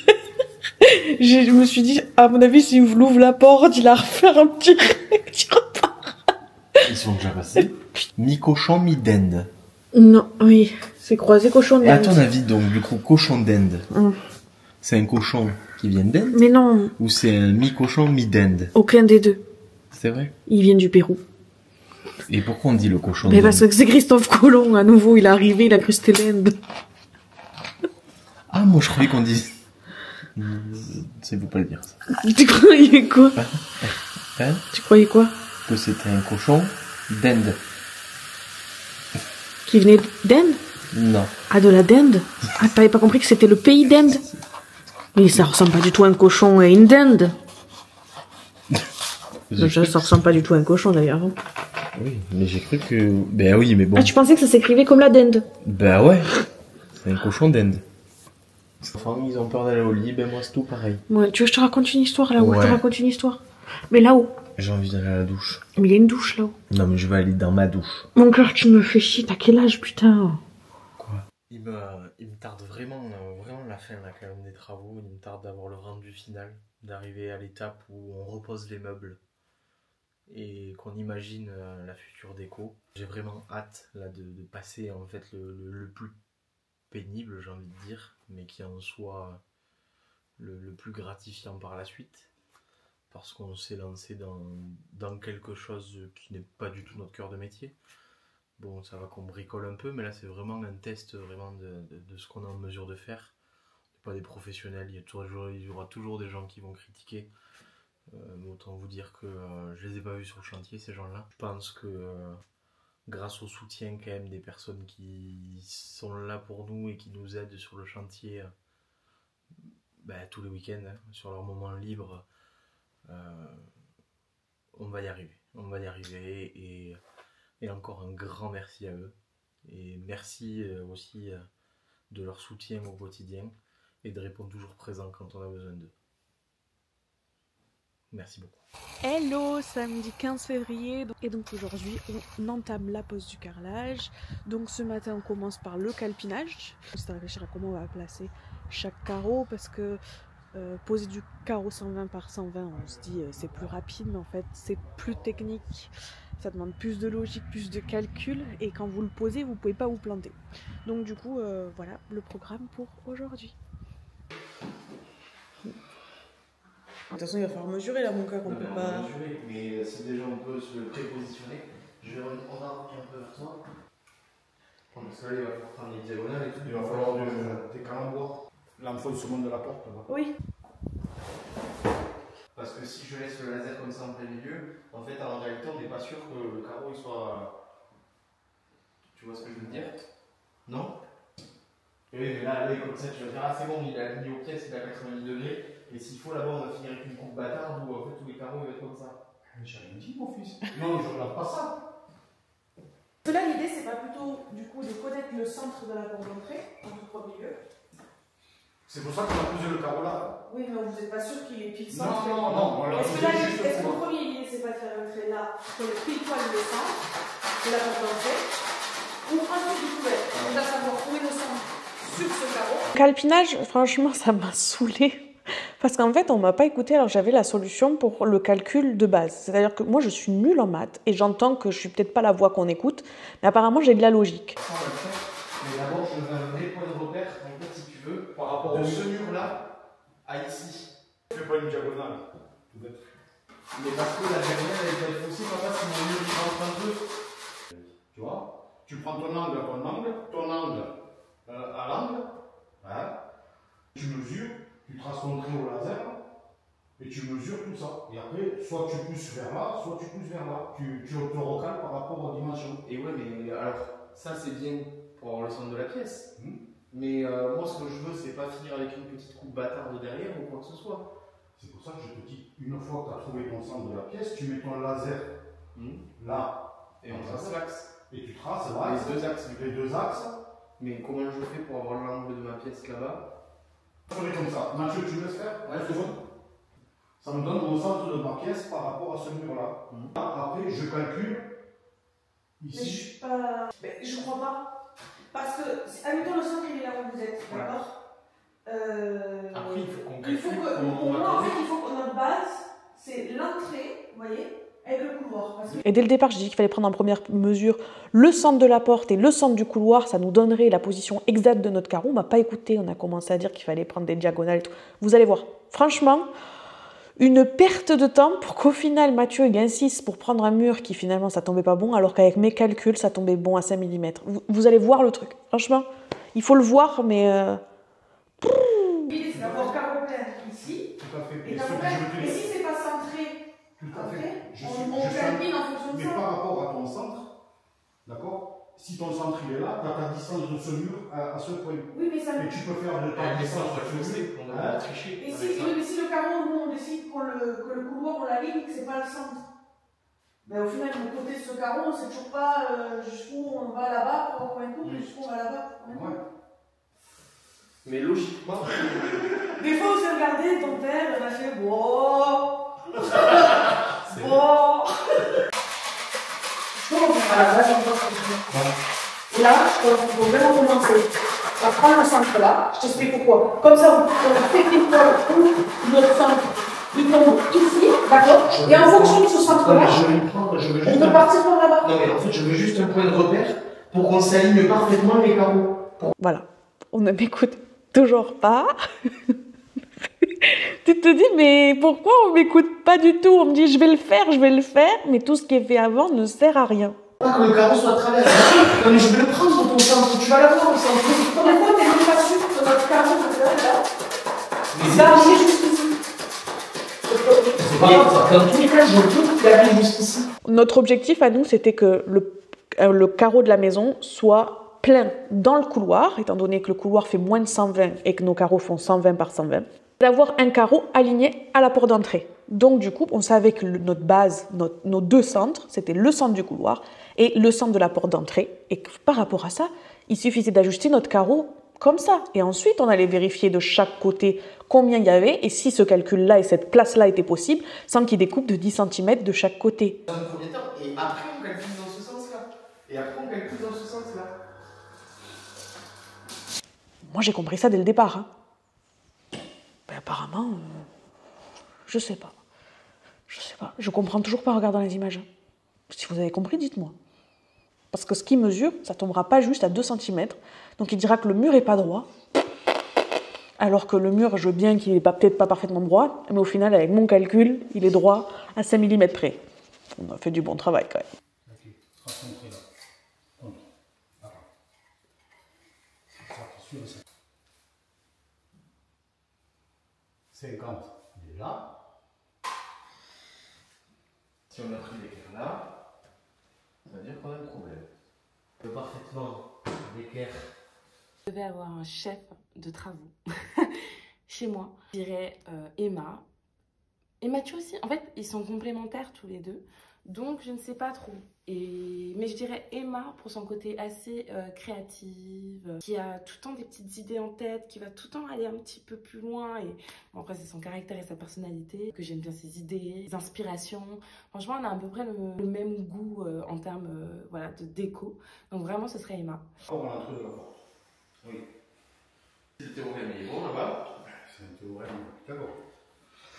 Speaker 1: Je me suis dit, à mon avis, si vous l'ouvre la porte, il a refaire un petit repas.
Speaker 2: Ils sont déjà passés. Mi-cochon, mi-dinde.
Speaker 1: Non, oui, c'est croisé cochon
Speaker 2: Et à ton avis, donc, du coup, cochon d'Inde, c'est un cochon qui vient d'Inde?
Speaker 1: Mais non.
Speaker 2: Ou c'est un mi-cochon, mi-dinde?
Speaker 1: Aucun des deux.
Speaker 2: C'est vrai?
Speaker 1: Ils viennent du Pérou.
Speaker 2: Et pourquoi on dit le cochon
Speaker 1: Mais
Speaker 2: d'Inde?
Speaker 1: parce que c'est Christophe Colomb, à nouveau, il est arrivé, il a cru que c'était l'Inde.
Speaker 2: Ah, moi je croyais qu'on dit... C'est faut pas le dire ça.
Speaker 1: Tu croyais quoi?
Speaker 2: Hein?
Speaker 1: Tu croyais quoi?
Speaker 2: Que c'était un cochon d'Inde.
Speaker 1: Qui venait d'Inde?
Speaker 2: Non.
Speaker 1: Ah, de la dinde? Ah, t'avais pas compris que c'était le pays d'Inde? Mais ça ressemble pas du tout à un cochon et une dinde. Ça ressemble pas du tout à un cochon d'ailleurs.
Speaker 2: Oui, mais j'ai cru que... Ben oui, mais bon.
Speaker 1: Ah, tu pensais que ça s'écrivait comme la dinde?
Speaker 2: Ben ouais. C'est un cochon d'Inde. Les enfants, ils ont peur d'aller au lit, ben moi c'est tout pareil.
Speaker 1: Ouais, tu veux que je te raconte une histoire là-haut?
Speaker 2: Ouais.
Speaker 1: Je te raconte une histoire. Mais là-haut.
Speaker 2: J'ai envie d'aller à la douche.
Speaker 1: Mais il y a une douche là-haut.
Speaker 2: Non mais je vais aller dans ma douche.
Speaker 1: Mon cœur, tu me fais chier. T'as quel âge, putain?
Speaker 2: Quoi? Il me tarde vraiment la fin là quand même des travaux. Il me tarde d'avoir le rendu final, d'arriver à l'étape où on repose les meubles et qu'on imagine la future déco. J'ai vraiment hâte là de passer en fait le plus pénible, j'ai envie de dire, mais qui en soit le plus gratifiant par la suite, parce qu'on s'est lancé dans quelque chose qui n'est pas du tout notre cœur de métier. Bon, ça va qu'on bricole un peu, mais là c'est vraiment un test vraiment de ce qu'on est en mesure de faire. On n'est pas des professionnels, il y aura toujours des gens qui vont critiquer. Mais autant vous dire que je les ai pas vus sur le chantier, ces gens-là. Je pense que grâce au soutien quand même des personnes qui sont là pour nous et qui nous aident sur le chantier tous les week-ends, hein, sur leurs moments libres, on va y arriver. On va y arriver et encore un grand merci à eux. Et merci aussi de leur soutien au quotidien et de répondre toujours présent quand on a besoin d'eux. Merci beaucoup.
Speaker 1: Hello, samedi 15 février. Et donc aujourd'hui, on entame la pose du carrelage. Donc ce matin, on commence par le calpinage. C'est à réfléchir à comment on va placer chaque carreau parce que poser du carreau 120 par 120, on se dit c'est plus rapide, mais en fait c'est plus technique. Ça demande plus de logique, plus de calcul. Et quand vous le posez, vous pouvez pas vous planter. Donc du coup, voilà le programme pour aujourd'hui. De toute façon, il va falloir mesurer là, mon cœur, on peut pas.
Speaker 2: Mesurer, mais si déjà on peut se prépositionner, on va un peu vers toi.
Speaker 5: Parce que là, il va falloir
Speaker 2: prendre les diagonales et tout.
Speaker 5: Il va falloir des calembours. L'enfoncement de la porte là.
Speaker 1: Oui.
Speaker 2: Pas Parce que si je laisse le laser comme ça en plein milieu, en fait, en réalité, on n'est pas sûr que le carreau il soit. Tu vois ce que je veux dire? Non? Oui, mais là, comme ça, tu vas dire, ah, c'est bon, il est aligné aux pièces, il est à 90 degrés. Et s'il faut, là-bas, on va finir avec une coupe bâtarde où en fait tous les carreaux vont être comme ça.
Speaker 5: J'ai rien dit, mon fils. Non, je regarde pas ça.
Speaker 3: Là, l'idée, c'est pas plutôt du coup de connaître le centre de la porte d'entrée, en tout premier lieu.
Speaker 5: C'est pour ça qu'on a posé le carreau là.
Speaker 3: Oui, mais vous n'êtes pas sûr qu'il est pile
Speaker 5: Non,
Speaker 3: centre.
Speaker 5: on l'a
Speaker 3: Est-ce
Speaker 5: posé
Speaker 3: que là,
Speaker 5: juste
Speaker 3: est-ce que
Speaker 5: pour.
Speaker 3: le premier l'idée, c'est pas de faire entrer là, sur le pile poil le centre de la porte d'entrée, ou ensuite du coup, on va savoir où est le centre sur ce carreau.
Speaker 1: Calpinage, franchement, ça m'a saoulée. Parce qu'en fait, on m'a pas écouté alors j'avais la solution pour le calcul de base. C'est-à-dire que moi, je suis nulle en maths et j'entends que je suis peut-être pas la voix qu'on écoute, mais apparemment, j'ai de la logique.
Speaker 2: On va le faire, mais d'abord, je veux un vrai point de repère, en fait, si tu veux, par rapport de ce mur-là à ici.
Speaker 5: Tu fais pas une diagonale. Peut-être.
Speaker 2: Mais parce que la diagonale, elle doit être aussi, papa, si mon mur il rentre un peu.
Speaker 5: Tu vois? Tu prends ton angle à l'angle. Hein? Tu mesures, tu traces ton trait au laser et tu mesures tout ça. Et après, soit tu pousses vers là, soit tu pousses vers là. Tu te recales par rapport aux dimensions.
Speaker 2: Et ouais, mais alors, ça c'est bien pour avoir le centre de la pièce.
Speaker 5: Mmh.
Speaker 2: Mais moi, ce que je veux, c'est pas finir avec une petite coupe bâtarde derrière ou quoi que ce soit.
Speaker 5: C'est pour ça que je te dis, une fois que tu as trouvé ton centre de la pièce, tu mets ton laser là.
Speaker 2: Et on trace l'axe.
Speaker 5: Et tu traces l'axe.
Speaker 2: Les deux axes.
Speaker 5: axes.
Speaker 2: Mais comment je fais pour avoir l'angle de ma pièce là-bas?
Speaker 5: Je ferai comme ça. Mathieu, tu me laisses faire?
Speaker 2: Ouais, c'est bon.
Speaker 5: Ça me donne mon centre de ma pièce par rapport à ce mur-là. Après, je calcule
Speaker 3: Mais je
Speaker 5: ici.
Speaker 3: suis pas. Mais je crois pas. Parce que, admettons le centre, il est là où vous êtes,
Speaker 2: Voilà.
Speaker 3: d'accord
Speaker 2: Après, il faut qu'on
Speaker 3: Il faut
Speaker 2: calcule
Speaker 3: que,
Speaker 2: comment
Speaker 3: pour
Speaker 2: on va
Speaker 3: moi, en
Speaker 2: tourner.
Speaker 3: fait, il faut que notre base, c'est l'entrée, vous voyez, avec le couloir. Parce que
Speaker 1: Et dès le départ, j'ai dit qu'il fallait prendre en première mesure le centre de la porte et le centre du couloir. Ça nous donnerait la position exacte de notre carreau. On m'a pas écouté. On a commencé à dire qu'il fallait prendre des diagonales et tout. Vous allez voir. Franchement, une perte de temps pour qu'au final, Mathieu il insiste pour prendre un mur qui finalement, ça tombait pas bon, alors qu'avec mes calculs, ça tombait bon à 5 mm. Vous allez voir le truc. Franchement, il faut le voir, mais...
Speaker 3: l'idée, c'est d'avoir carreau plein ici.
Speaker 5: Tout à fait.
Speaker 3: Et,
Speaker 5: Et ce que je veux te
Speaker 3: et
Speaker 5: dire.
Speaker 3: si c'est pas centré,
Speaker 5: Tout à
Speaker 3: après,
Speaker 5: fait.
Speaker 3: on calcule en fonction de
Speaker 5: Mais
Speaker 3: ça.
Speaker 5: par rapport à ton centre, d'accord? Si ton centre il est là, tu as ta distance de ce mur à ce point.
Speaker 3: Oui, mais ça.
Speaker 5: Et tu peux faire de ta
Speaker 2: Ah, mais ça,
Speaker 5: distance
Speaker 2: on va
Speaker 5: de ce
Speaker 2: fausser,
Speaker 5: mur.
Speaker 2: on va tricher.
Speaker 3: Et
Speaker 2: avec
Speaker 3: si,
Speaker 2: ça.
Speaker 3: oui, mais si le carreau, nous, on décide que le couloir, on l'aligne, que c'est pas le centre. Ben, au final, le côté de ce carreau, on sait toujours pas jusqu'où on va là-bas pour combien de coups, et jusqu'où on va là-bas pour combien de coups.
Speaker 2: Mais logiquement,
Speaker 3: Des fois, on s'est regardé, ton père, on a fait wow. Wow. Je commence à la base, on va continuer. Là, il faut vraiment commencer. On va prendre le centre là, je t'explique pourquoi. Comme ça, on fait une fois où notre centre il tombe ici, d'accord? Et en fonction de ce centre-là,
Speaker 2: je vais me prendre, je veux
Speaker 3: on
Speaker 2: juste
Speaker 3: peut
Speaker 2: un...
Speaker 3: partir par là-bas.
Speaker 2: Non mais en fait, je veux juste un point de repère pour qu'on s'aligne parfaitement les carreaux.
Speaker 1: Voilà. On ne m'écoute toujours pas. Tu te dis, mais pourquoi on ne m'écoute pas du tout? On me dit, je vais le faire, mais tout ce qui est fait avant ne sert à rien.
Speaker 2: Pas que le carreau soit traversé. Non mais je vais le prendre dans ton centre, tu vas l'avoir au centre.
Speaker 3: Combien de fois t'es même pas sûr que notre carreau là?
Speaker 2: Mais
Speaker 3: Il va arriver jusqu'ici.
Speaker 2: c'est pas grave, dans tous les cas, je veux qu'il arrive jusqu'ici.
Speaker 1: Notre objectif à nous, c'était que le carreau de la maison soit plein dans le couloir, étant donné que le couloir fait moins de 120 et que nos carreaux font 120 par 120, d'avoir un carreau aligné à la porte d'entrée. Donc du coup, on savait que notre base, nos deux centres, c'était le centre du couloir et le centre de la porte d'entrée. Et que par rapport à ça, il suffisait d'ajuster notre carreau comme ça. Et ensuite, on allait vérifier de chaque côté combien il y avait et si ce calcul-là et cette place-là était possible, sans qu'il y ait des coupes de 10 cm de chaque côté.
Speaker 2: Dans le premier temps, et après on calcule dans ce sens-là. Et après on calcule dans ce sens-là.
Speaker 1: Moi, j'ai compris ça dès le départ. Hein. Ben, apparemment, je sais pas. Je sais pas. Je comprends toujours pas en regardant les images. Si vous avez compris, dites-moi. Parce que ce qui mesure, ça tombera pas juste à 2 cm. Donc il dira que le mur est pas droit. Alors que le mur, je veux bien qu'il n'est peut-être pas parfaitement droit, mais au final, avec mon calcul, il est droit à 5 mm près. On a fait du bon travail quand même.
Speaker 5: Ok, trace ton trait là. Contre. Attends. Ça, c'est sûr et certain. 50. Il est là.
Speaker 2: Si on a pris l'équerre là, ça veut dire qu'on a un problème. Parfaitement l'équerre.
Speaker 4: Je devais avoir un chef de travaux chez moi. Je dirais Emma et Mathieu aussi. En fait, ils sont complémentaires tous les deux. Donc, je ne sais pas trop. Mais je dirais Emma pour son côté assez créative, qui a tout le temps des petites idées en tête, qui va tout le temps aller un petit peu plus loin. Et bon, après, c'est son caractère et sa personnalité, que j'aime bien ses idées, ses inspirations. Franchement, on a à peu près le même goût en termes voilà, de déco. Donc, vraiment, ce serait Emma.
Speaker 5: On a un truc là-bas.
Speaker 2: Oui. Le théorème il est bon là-bas.
Speaker 5: C'est un théorème. D'accord.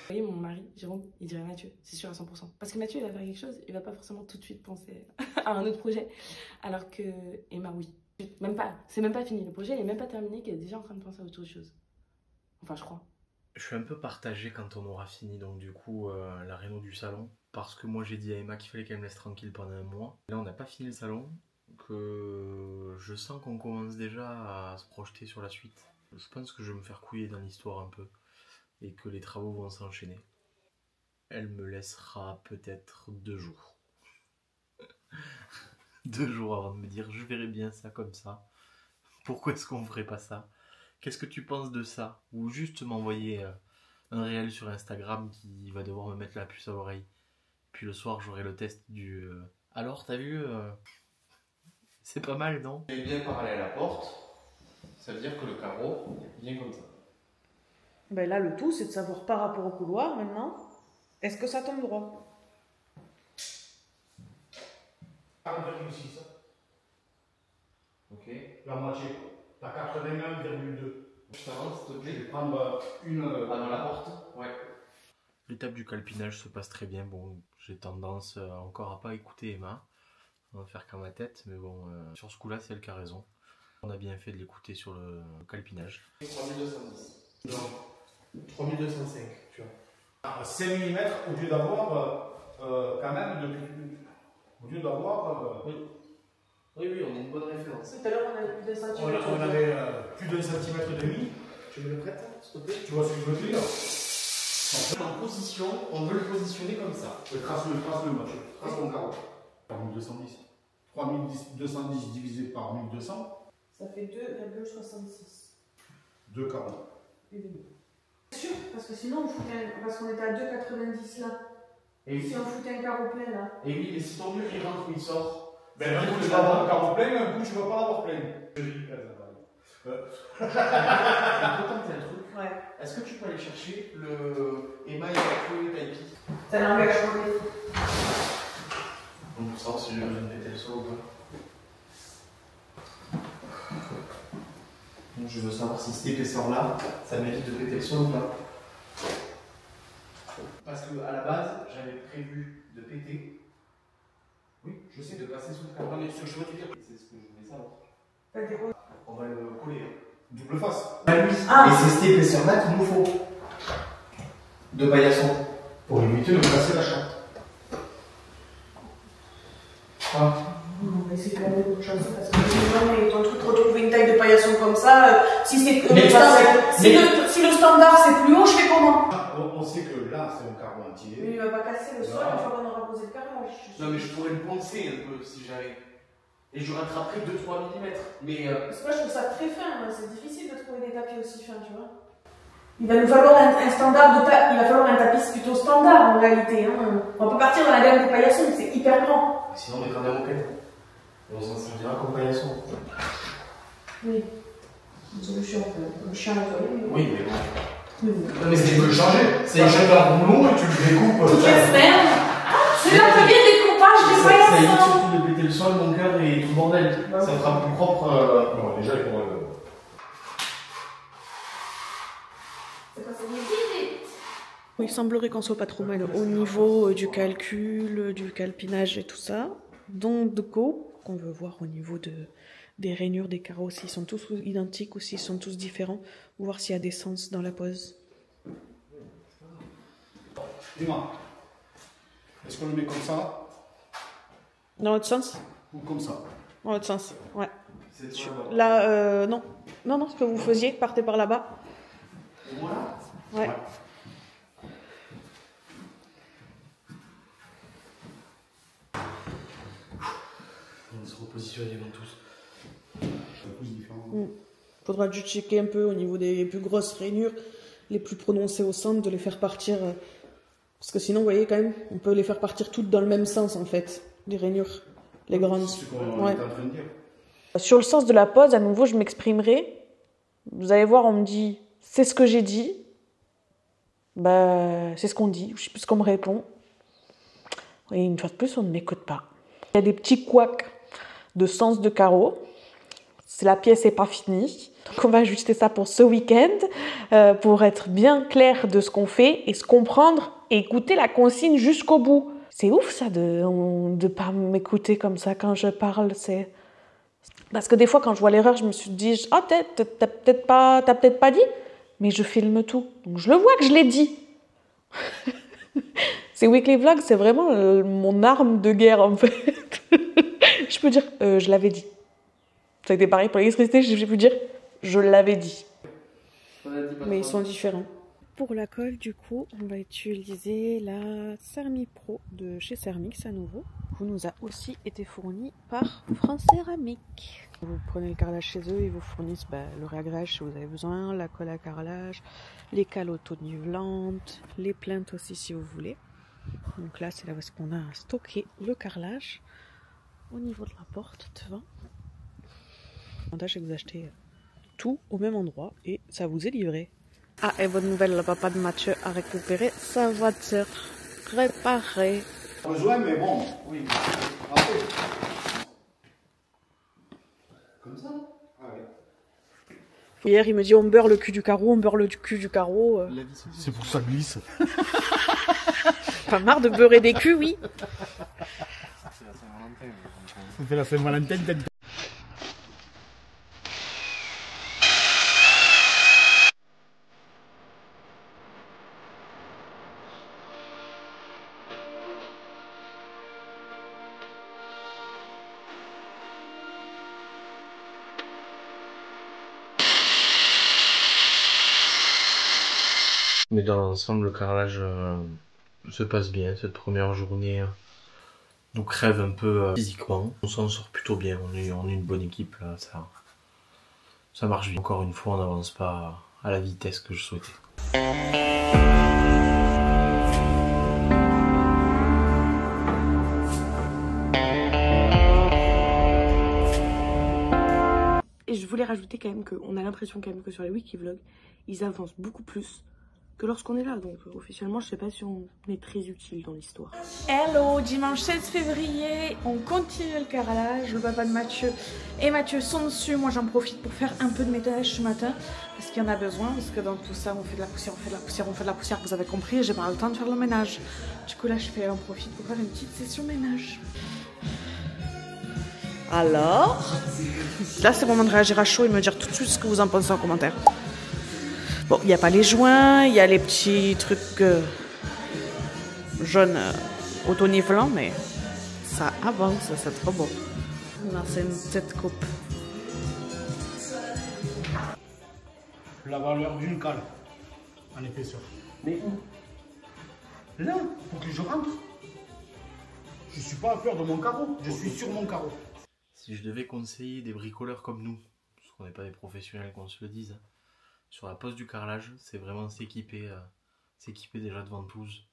Speaker 4: Vous voyez, mon mari, Jérôme, il dirait Mathieu, c'est sûr à 100%. Parce que Mathieu, il va faire quelque chose, il va pas forcément tout de suite penser à un autre projet. Alors que Emma, oui. Même pas, c'est même pas fini. Le projet, il est même pas terminé, qu'elle est déjà en train de penser à autre chose. Enfin, je crois.
Speaker 2: Je suis un peu partagé quand on aura fini, donc du coup, la réno du salon. Parce que moi, j'ai dit à Emma qu'il fallait qu'elle me laisse tranquille pendant un mois. Là, on n'a pas fini le salon, que je sens qu'on commence déjà à se projeter sur la suite. Je pense que je vais me faire couiller dans l'histoire un peu. Et que les travaux vont s'enchaîner. Elle me laissera peut-être 2 jours. 2 jours avant de me dire je verrai bien ça comme ça. Pourquoi est-ce qu'on ferait pas ça? Qu'est-ce que tu penses de ça? Ou juste m'envoyer un réel sur Instagram qui va devoir me mettre la puce à l'oreille. Puis le soir j'aurai le test du alors t'as vu c'est pas mal non? Il est bien parallèle à la porte. Ça veut dire que le carreau vient comme ça.
Speaker 3: Ben là, le tout, c'est de savoir par rapport au couloir, maintenant, est-ce que ça tombe droit?
Speaker 5: 40,6.
Speaker 2: Ok.
Speaker 5: La moitié. T'as 81,2.
Speaker 2: Je t'avance, s'il te plaît.
Speaker 5: Je vais prendre une.
Speaker 2: Ah, dans la porte? Ouais. L'étape du calpinage se passe très bien. Bon, j'ai tendance encore à pas écouter Emma. On va faire qu'à ma tête, mais bon, sur ce coup-là, c'est elle qui a raison. On a bien fait de l'écouter sur le calpinage. 3210.
Speaker 5: Non. 3205, tu vois. 5 mm au lieu d'avoir quand même au lieu d'avoir.
Speaker 2: Oui. Oui, on a une bonne référence.
Speaker 3: Tout à l'heure, on avait plus d'un centimètre.
Speaker 5: On avait plus d'un centimètre et demi.
Speaker 2: Tu me le prêtes, s'il te plaît?
Speaker 5: Tu vois ce que je veux dire?
Speaker 2: En position, on veut le positionner comme ça.
Speaker 5: Trace-le, Mathieu. Trace mon carreau. Par 1210. 3210 divisé par 1200.
Speaker 3: Ça fait 2,66.
Speaker 5: 2 carreaux.
Speaker 3: C'est sûr, parce que sinon, parce qu'on était à 2,90 là.
Speaker 2: Et
Speaker 3: si on foutait un carreau plein là.
Speaker 2: Et oui, mais si ton mur il rentre ou il sort.
Speaker 5: Ben un coup tu vas avoir un carreau plein, un coup tu vas pas l'avoir plein.
Speaker 2: On peut tenter un truc.
Speaker 3: Ouais.
Speaker 2: Est-ce que tu peux aller chercher le Emma et Mathieu et Taipi?
Speaker 3: Ça n'engage pas.
Speaker 2: Donc pour savoir si j'ai besoin de péter le sol ou pas. Donc je veux savoir si cette épaisseur là, ça m'évite de péter le sol ou pas. Parce que à la base, j'avais prévu de péter. Oui, je sais, de passer sous le carreau. Non mais ce que je veux te dire, c'est ce que je voulais savoir. On va le coller.
Speaker 5: Double face.
Speaker 2: Et c'est cette épaisseur là qu'il nous faut. De paillasson.
Speaker 5: Pour éviter de casser la chatte.
Speaker 3: Mais c'est quand même autre chose parce que sinon, ton truc retrouver une taille de paillasson comme ça, si c'est si le standard c'est plus haut, je fais comment?
Speaker 5: On sait que là c'est un carreau entier.
Speaker 3: Mais il va pas casser le sol une fois qu'on aura posé le carreau.
Speaker 2: Non mais je pourrais le poncer un peu si j'arrive. Et je rattraperai 2-3 mm. Mais
Speaker 3: parce que moi je trouve ça très fin, hein. C'est difficile de trouver des tapis aussi fins, tu vois. Il va nous falloir un standard de tapis, il va falloir un tapis plutôt standard en réalité. Hein. On peut partir dans la gamme des paillassons, c'est hyper grand.
Speaker 2: Sinon on est quand même au moquette. On s'en servira comme paillasson.
Speaker 3: Oui. Une solution, le chien à nettoyer.
Speaker 2: Oui, mais bon.
Speaker 3: Oui.
Speaker 2: Non, mais tu peux le changer. C'est un boulot et tu le découpes.
Speaker 3: Toutes les semaines. C'est l'atelier de découpage des
Speaker 2: Ça évite
Speaker 3: paillassons.
Speaker 2: surtout de péter le sol, mon cœur et tout le bordel. Ça sera plus propre.
Speaker 5: Bon, déjà il faudra le.
Speaker 3: Oui, il semblerait qu'on soit pas trop mal au niveau du calcul, du calpinage et tout ça. Donc, qu'on veut voir au niveau des rainures des carreaux, s'ils sont tous identiques ou s'ils sont tous différents, voir s'il y a des sens dans la pose.
Speaker 5: Dis-moi, est-ce qu'on le met comme ça?
Speaker 3: Dans l'autre sens?
Speaker 5: Ou comme ça?
Speaker 3: Dans l'autre sens, ouais.
Speaker 2: C'est
Speaker 3: Là, non. Non, ce que vous faisiez, partez par là-bas.
Speaker 2: Voilà.
Speaker 3: Ouais.
Speaker 2: de se repositionner les ventouses.
Speaker 1: Faudra juste checker un peu au niveau des plus grosses rainures, les plus prononcées au centre, de les faire partir. Parce que sinon, vous voyez quand même, on peut les faire partir toutes dans le même sens en fait, les rainures, les grandes.
Speaker 5: C'est ce qu'on est en train de dire.
Speaker 1: Sur le sens de la pose, à nouveau, je m'exprimerai. Vous allez voir, on me dit, c'est ce que j'ai dit. Bah, c'est ce qu'on dit, je sais plus ce qu'on me répond. Et une fois de plus, on ne m'écoute pas. Il y a des petits couacs de sens de carreau. La pièce n'est pas finie. Donc on va ajuster ça pour ce week-end, pour être bien clair de ce qu'on fait et se comprendre et écouter la consigne jusqu'au bout. C'est ouf ça de ne pas m'écouter comme ça quand je parle. Parce que des fois quand je vois l'erreur, je me suis dit, ah t'as peut-être pas dit, mais je filme tout. Donc je le vois que je l'ai dit. Ces weekly vlogs, c'est vraiment mon arme de guerre en fait. Je peux dire, je l'avais dit. Ça a été pareil pour l'électricité, j'ai pu dire, je l'avais dit. Mais ils sont différents. Pour la colle, du coup, on va utiliser la Cermi Pro de chez Cermix à nouveau. Qui nous a aussi été fournie par France Céramique. Vous prenez le carrelage chez eux, ils vous fournissent le réagrège si vous avez besoin, la colle à carrelage, les cales auto-nivelantes, les plaintes aussi si vous voulez. Donc là, c'est là où est-ce qu'on a stocké le carrelage au niveau de la porte devant. L'avantage, c'est que vous achetez tout au même endroit et ça vous est livré. Ah, et bonne nouvelle, le papa de Mathieu a récupéré sa voiture réparée.
Speaker 5: Besoin, mais bon, oui. Après. Comme ça? Ah ouais.
Speaker 1: Hier, il me dit on beurre le cul du carreau, on beurre le cul du carreau.
Speaker 5: C'est pour ça glisse.
Speaker 1: Pas marre de beurrer des culs, oui.
Speaker 5: On fait la Saint-Valentin.
Speaker 2: Mais dans l'ensemble, le carrelage se passe bien. Cette première journée nous crève un peu physiquement. On s'en sort plutôt bien. On est une bonne équipe là. Ça marche bien. Encore une fois, on n'avance pas à la vitesse que je souhaitais.
Speaker 1: Et je voulais rajouter quand même qu'on a l'impression quand même que sur les wikivlogs, ils avancent beaucoup plus que lorsqu'on est là. Donc officiellement, je sais pas si on est très utile dans l'histoire. Hello, dimanche 16 février, on continue le carrelage. Le papa de Mathieu et Mathieu sont dessus. Moi, j'en profite pour faire un peu de ménage ce matin parce qu'il y en a besoin. Parce que dans tout ça, on fait de la poussière, on fait de la poussière, on fait de la poussière. Vous avez compris, j'ai pas le temps de faire le ménage. Du coup, là, j'en profite pour faire une petite session ménage. Alors, là, c'est le moment de réagir à chaud et me dire tout de suite ce que vous en pensez en commentaire. Bon, il n'y a pas les joints, il y a les petits trucs jaunes auto-nivelants, mais ça avance, c'est trop beau. Là, c'est une petite coupe.
Speaker 5: La valeur d'une cale en épaisseur. Mais où? Là, pour que je rentre. Je suis pas à faire de mon carreau, je suis sur mon carreau.
Speaker 2: Si je devais conseiller des bricoleurs comme nous, parce qu'on n'est pas des professionnels qu'on se le dise, sur la pose du carrelage, c'est vraiment s'équiper déjà de ventouses,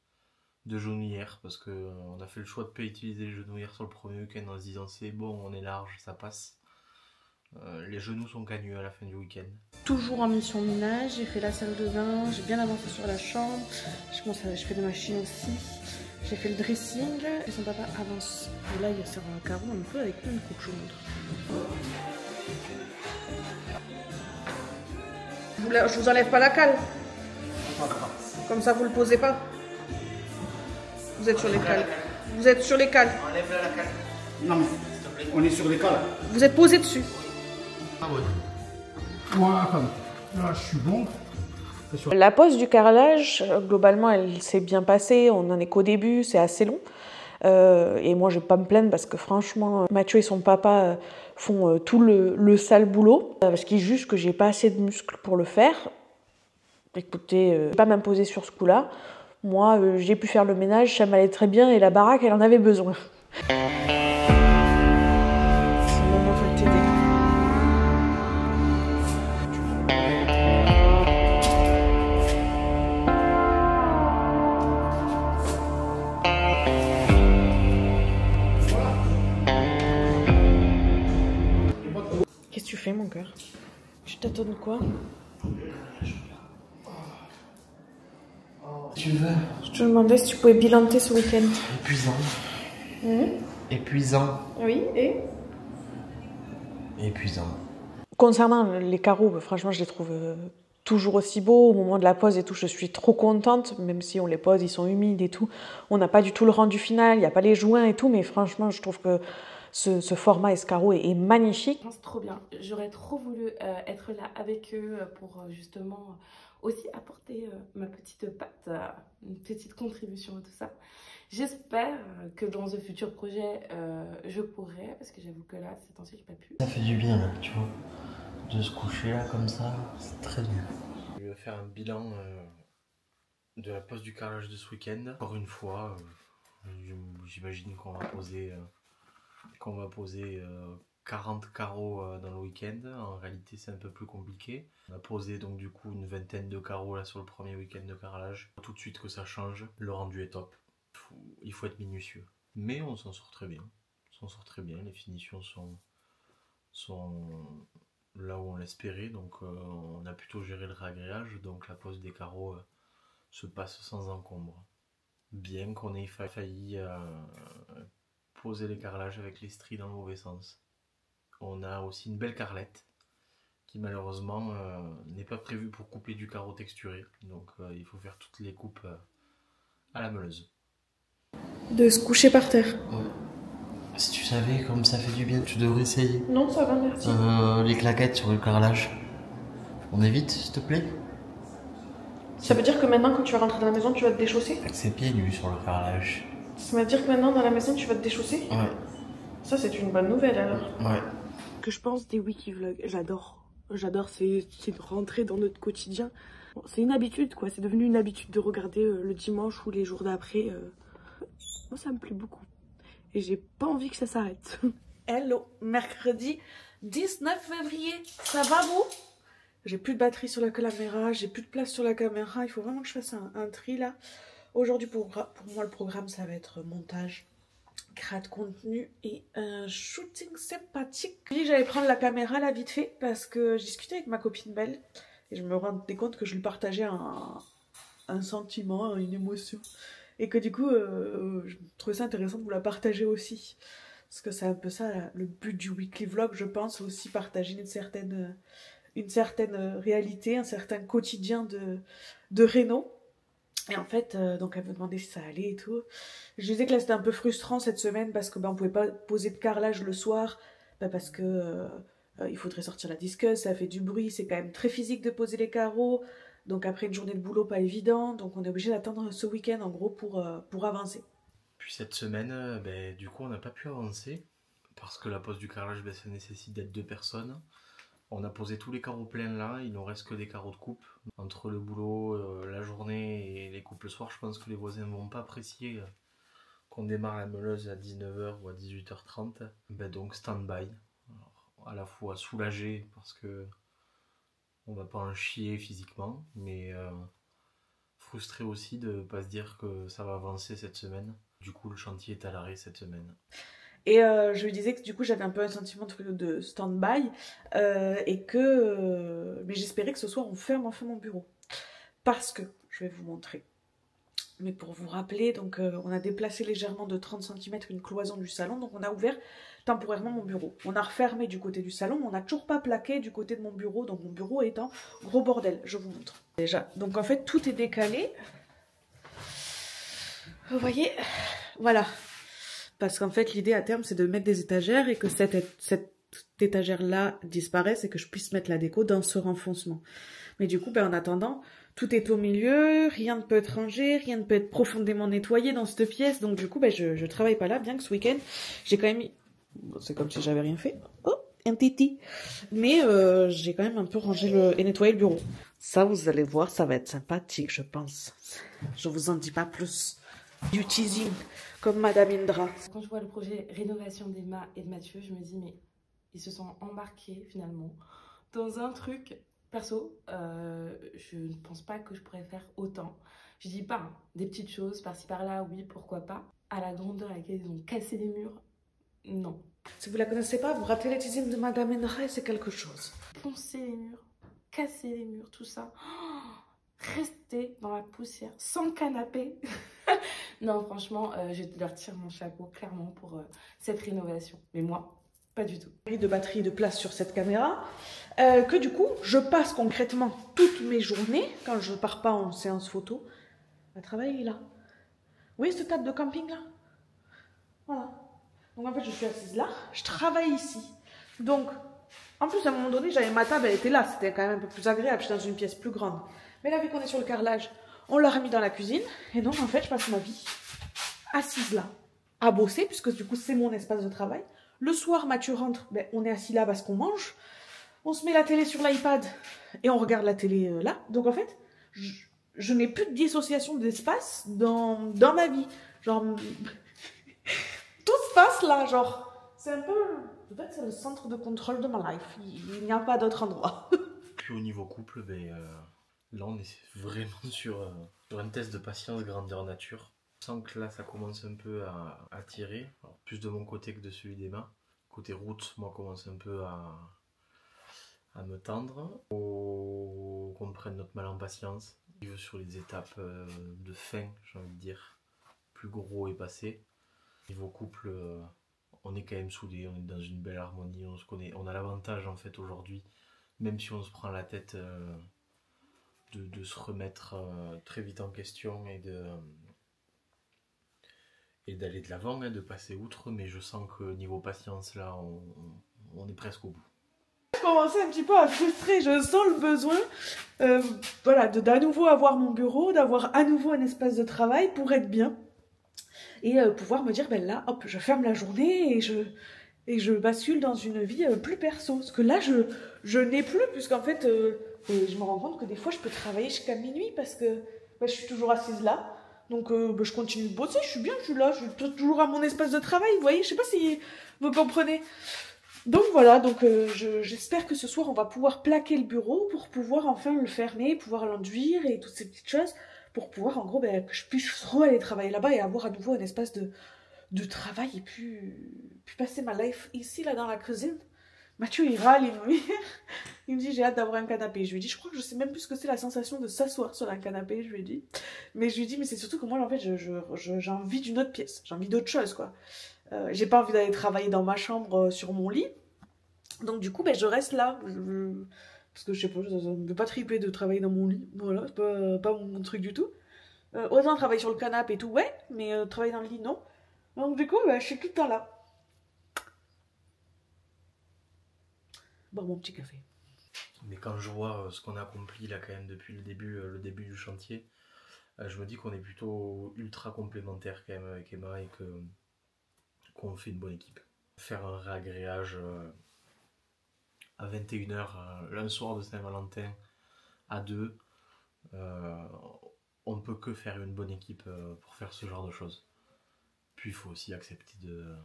Speaker 2: de genouillères, parce qu'on a fait le choix de ne pas utiliser les genouillères sur le premier week-end en se disant c'est bon, on est large, ça passe. Les genoux sont cagneux à la fin du week-end.
Speaker 1: Toujours en mission ménage, j'ai fait la salle de bain, j'ai bien avancé sur la chambre, je fais des machines aussi, j'ai fait le dressing et son papa avance. Et là il y a sur un carreau un peu avec plein de coups, je vous montre. Je vous enlève pas la cale. Comme ça vous le posez pas. Vous êtes sur les cales. Vous êtes sur les cales.
Speaker 5: Enlève-la la cale. Non mais, on est sur les cales.
Speaker 1: Vous êtes posé dessus.
Speaker 5: Ah ouais. Moi, attends. Là, je suis bon.
Speaker 1: La pose du carrelage, globalement, elle s'est bien passée. On n'en est qu'au début, c'est assez long. Et moi, je vais pas me plaindre parce que franchement, Mathieu et son papa font tout le sale boulot. Parce qu'ils jugent que j'ai pas assez de muscles pour le faire. Écoutez, je vais pas m'imposer sur ce coup-là. Moi, j'ai pu faire le ménage, ça m'allait très bien et la baraque, elle en avait besoin. fais, mon cœur? Tu t'attends quoi?
Speaker 2: Tu veux?
Speaker 1: Je te demandais si tu pouvais bilanter ce week-end.
Speaker 2: Épuisant. Épuisant.
Speaker 1: Oui, et?
Speaker 2: Épuisant.
Speaker 1: Concernant les carreaux, franchement, je les trouve toujours aussi beaux. Au moment de la pose et tout, je suis trop contente, même si on les pose, ils sont humides et tout. On n'a pas du tout le rendu final, il n'y a pas les joints et tout, mais franchement, je trouve que ce format escargot est magnifique.
Speaker 4: C'est trop bien. J'aurais trop voulu être là avec eux pour justement aussi apporter ma petite patte, une petite contribution à tout ça. J'espère que dans de futurs projets, je pourrai, parce que j'avoue que là, ces temps-ci, j'ai pas pu.
Speaker 2: Ça fait du bien, là, tu vois, de se coucher là comme ça, c'est très bien. Je vais faire un bilan de la pose du carrelage de ce week-end. Encore une fois, j'imagine qu'on va poser 40 carreaux dans le week-end. En réalité, c'est un peu plus compliqué. On a posé donc du coup une vingtaine de carreaux là sur le premier week-end de carrelage. Tout de suite que ça change, le rendu est top. Il faut être minutieux. Mais on s'en sort très bien. On s'en sort très bien. Les finitions sont là où on l'espérait. Donc on a plutôt géré le réagréage. Donc la pose des carreaux se passe sans encombre. Bien qu'on ait failli poser les carrelages avec les stries dans le mauvais sens. On a aussi une belle carrelette qui malheureusement n'est pas prévue pour couper du carreau texturé. Donc il faut faire toutes les coupes à la meuleuse.
Speaker 1: De se coucher par terre.
Speaker 2: Ouais. Si tu savais comme ça fait du bien, tu devrais essayer.
Speaker 1: Non, ça va, merci.
Speaker 2: Les claquettes sur le carrelage. On évite, s'il te plaît?
Speaker 1: Ça veut dire que maintenant, quand tu vas rentrer dans la maison, tu vas te déchausser?
Speaker 2: Avec ses pieds nus sur le carrelage.
Speaker 1: Ça veut dire que maintenant, dans la maison, tu vas te déchausser?
Speaker 2: Ouais.
Speaker 1: Ça, c'est une bonne nouvelle, alors.
Speaker 2: Ouais.
Speaker 1: Que je pense des wikivlogs, j'adore. J'adore, c'est rentrer dans notre quotidien. Bon, c'est une habitude, quoi. C'est devenu une habitude de regarder le dimanche ou les jours d'après. Moi, ça me plaît beaucoup. Et j'ai pas envie que ça s'arrête. Hello, mercredi 19 février. Ça va, vous? J'ai plus de batterie sur la caméra, j'ai plus de place sur la caméra. Il faut vraiment que je fasse un tri, là. Aujourd'hui, pour moi, le programme, ça va être montage, créa de contenu et un shooting sympathique. J'ai dit que j'allais prendre la caméra, là, vite fait, parce que je discutais avec ma copine Belle. Et je me rendais compte que je lui partageais un sentiment, une émotion. Et que du coup, je trouvais ça intéressant de vous la partager aussi. Parce que c'est un peu ça, le but du weekly vlog, je pense, aussi partager une certaine réalité, un certain quotidien de réno. Et en fait, donc elle me demandait si ça allait et tout. Je disais que là c'était un peu frustrant cette semaine parce que on pouvait pas poser de carrelage le soir, parce que il faudrait sortir la disqueuse, ça fait du bruit, c'est quand même très physique de poser les carreaux. Donc après une journée de boulot pas évident, donc on est obligé d'attendre ce week-end en gros pour avancer.
Speaker 2: Puis cette semaine, du coup on n'a pas pu avancer parce que la pose du carrelage, ça nécessite d'être 2 personnes. On a posé tous les carreaux pleins là, il nous reste que des carreaux de coupe. Entre le boulot, la journée et les coupes le soir, je pense que les voisins ne vont pas apprécier qu'on démarre la meuleuse à 19h ou à 18h30. Donc stand-by. À la fois soulagé parce que on va pas en chier physiquement, mais frustré aussi de ne pas se dire que ça va avancer cette semaine. Du coup le chantier est à l'arrêt cette semaine.
Speaker 1: Et je lui disais que du coup j'avais un peu un sentiment de stand-by et que mais j'espérais que ce soir on ferme enfin mon bureau. Parce que, je vais vous montrer, mais pour vous rappeler, donc on a déplacé légèrement de 30 cm une cloison du salon, donc on a ouvert temporairement mon bureau. On a refermé du côté du salon, mais on n'a toujours pas plaqué du côté de mon bureau, donc mon bureau est en gros bordel, je vous montre. Déjà, donc en fait tout est décalé. Vous voyez, voilà. Parce qu'en fait, l'idée à terme, c'est de mettre des étagères et que cette étagère-là disparaisse et que je puisse mettre la déco dans ce renfoncement. Mais du coup, en attendant, tout est au milieu, rien ne peut être rangé, rien ne peut être profondément nettoyé dans cette pièce. Donc du coup, je travaille pas là, bien que ce week-end, j'ai quand même mis... Bon, c'est comme si j'avais rien fait. Oh, un titi. Mais j'ai quand même un peu rangé et nettoyé le bureau. Ça, vous allez voir, ça va être sympathique, je pense. Je vous en dis pas plus. Du teasing, comme Madame Indra.
Speaker 4: Quand je vois le projet rénovation d'Emma et de Mathieu, je me dis, mais ils se sont embarqués finalement dans un truc. Perso, je ne pense pas que je pourrais faire autant. Je dis pas, hein, des petites choses par-ci par-là, oui, pourquoi pas. À la grandeur à laquelle ils ont cassé les murs, non.
Speaker 3: Si vous la connaissez pas, vous ratez les cuisines de Madame Enra et c'est quelque chose.
Speaker 4: Poncer les murs, casser les murs, tout ça. Rester dans la poussière, sans canapé. Non, franchement, je leur tire mon chapeau clairement pour cette rénovation. Mais moi, pas du tout.
Speaker 3: De batterie et de place sur cette caméra, que du coup, je passe concrètement toutes mes journées, quand je pars pas en séance photo, à travailler là. Vous voyez ce table de camping là? Voilà. Donc en fait, je suis assise là, je travaille ici. Donc, en plus, à un moment donné, j'avais ma table, elle était là, c'était quand même un peu plus agréable, j'étais dans une pièce plus grande. Mais là, vu qu'on est sur le carrelage, on l'a remis dans la cuisine. Et donc, en fait, je passe ma vie assise là, à bosser, puisque du coup, c'est mon espace de travail. Le soir, Mathieu rentre, ben, on est assis là parce qu'on mange. On se met la télé sur l'iPad et on regarde la télé là. Donc, en fait, je n'ai plus de dissociation d'espace dans ma vie. Genre, tout se passe là, genre. C'est un peu... En fait, c'est le centre de contrôle de ma life. Il n'y a pas d'autre endroit.
Speaker 2: Puis au niveau couple, ben... là, on est vraiment sur un test de patience grandeur nature. Je sens que là, ça commence un peu à tirer. Alors, plus de mon côté que de celui d'Emma. Côté route, moi, commence un peu à me tendre. Faut qu'on prenne notre mal en patience. Sur les étapes de fin, j'ai envie de dire. Plus gros est passé. Niveau couple, on est quand même soudés. On est dans une belle harmonie. On se connaît. On a l'avantage, en fait, aujourd'hui, même si on se prend la tête... De se remettre très vite en question et d'aller de l'avant, hein, de passer outre, mais je sens que niveau patience là on est presque au bout.
Speaker 3: Je commençais un petit peu à frustrer, je sens le besoin voilà, d'à nouveau avoir mon bureau, d'avoir à nouveau un espace de travail pour être bien et pouvoir me dire ben là hop je ferme la journée et je bascule dans une vie plus perso, parce que là je n'ai plus, puisqu'en fait et je me rends compte que des fois je peux travailler jusqu'à minuit parce que bah, je suis toujours assise là, donc bah, je continue de bosser, je suis bien, je suis là, je suis toujours à mon espace de travail, vous voyez, je sais pas si vous comprenez. Donc voilà, donc j'espère que ce soir on va pouvoir plaquer le bureau pour pouvoir enfin le fermer, pouvoir l'enduire et toutes ces petites choses, pour pouvoir en gros bah, que je puisse aller travailler là-bas et avoir à nouveau un espace de travail et puis passer ma life ici là dans la cuisine. Mathieu il râle, il me dit j'ai hâte d'avoir un canapé. Je lui dis je crois que je sais même plus ce que c'est la sensation de s'asseoir sur un canapé, je lui dis. Mais je lui dis mais c'est surtout que moi en fait j'ai envie d'une autre pièce, j'ai envie d'autre chose quoi. J'ai pas envie d'aller travailler dans ma chambre sur mon lit. Donc du coup ben, je reste là. Parce que je sais pas, ça me fait pas triper de travailler dans mon lit. Voilà, c'est pas mon truc du tout. Autant travailler sur le canapé et tout, ouais, mais travailler dans le lit, non. Donc du coup ben, je suis tout le temps là. Bon, mon petit café.
Speaker 2: Mais quand je vois ce qu'on a accompli là quand même depuis le début du chantier, je me dis qu'on est plutôt ultra complémentaires quand même avec Emma et qu'on fait une bonne équipe. Faire un réagréage à 21 h un soir de Saint-Valentin à 2, on ne peut que faire une bonne équipe pour faire ce genre de choses. Puis il faut aussi accepter de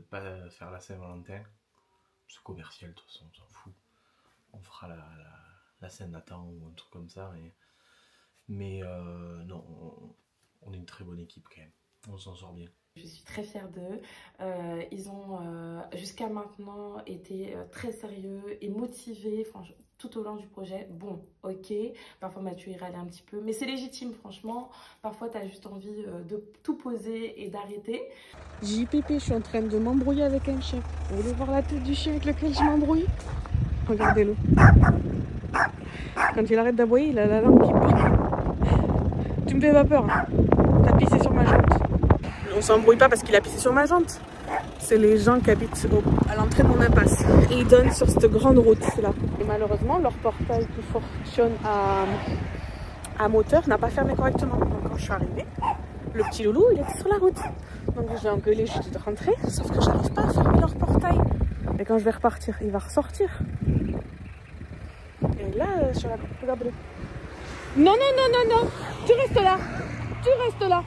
Speaker 2: pas faire la Saint-Valentin. C'est commercial, de toute façon, on s'en fout. On fera la scène Nathan ou un truc comme ça. Mais non, on est une très bonne équipe quand même. On s'en sort bien.
Speaker 4: Je suis très fière d'eux. Ils ont jusqu'à maintenant été très sérieux et motivés tout au long du projet. Bon, ok, parfois Mathieu il râle un petit peu, mais c'est légitime franchement. Parfois tu as juste envie de tout poser et d'arrêter.
Speaker 1: JPP, je suis en train de m'embrouiller avec un chien. Vous voulez voir la tête du chien avec lequel je m'embrouille? Regardez-le. Quand il arrête d'aboyer, il a la langue qui pend. Tu me fais pas peur. T'as pissé sur ma jante. On s'embrouille pas parce qu'il a pissé sur ma jante. C'est les gens qui habitent à l'entrée de mon impasse. Et ils donnent sur cette grande route là. Et malheureusement, leur portail qui fonctionne à moteur n'a pas fermé correctement. Donc quand je suis arrivée, le petit loulou il était sur la route. Donc j'ai engueulé, je suis rentrée, sauf que j'arrive pas à fermer leur portail. Et quand je vais repartir, il va ressortir. Et là, sur la route, regardez-le. Non, non, non, non, non, tu restes là. Tu restes là.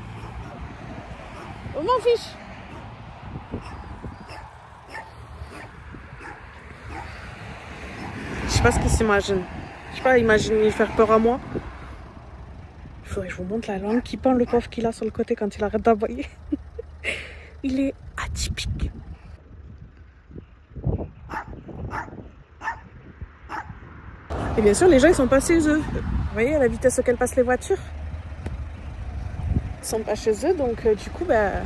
Speaker 1: On m'en fiche. Je sais pas ce qu'il s'imagine. Je sais pas, imagine faire peur à moi. Il faudrait que je vous montre la langue qui pend, le pauvre qu'il a sur le côté quand il arrête d'aboyer. Il est atypique. Et bien sûr, les gens, ils sont pas chez eux. Vous voyez, à la vitesse auquel passent les voitures. Ils sont pas chez eux, donc du coup, bah...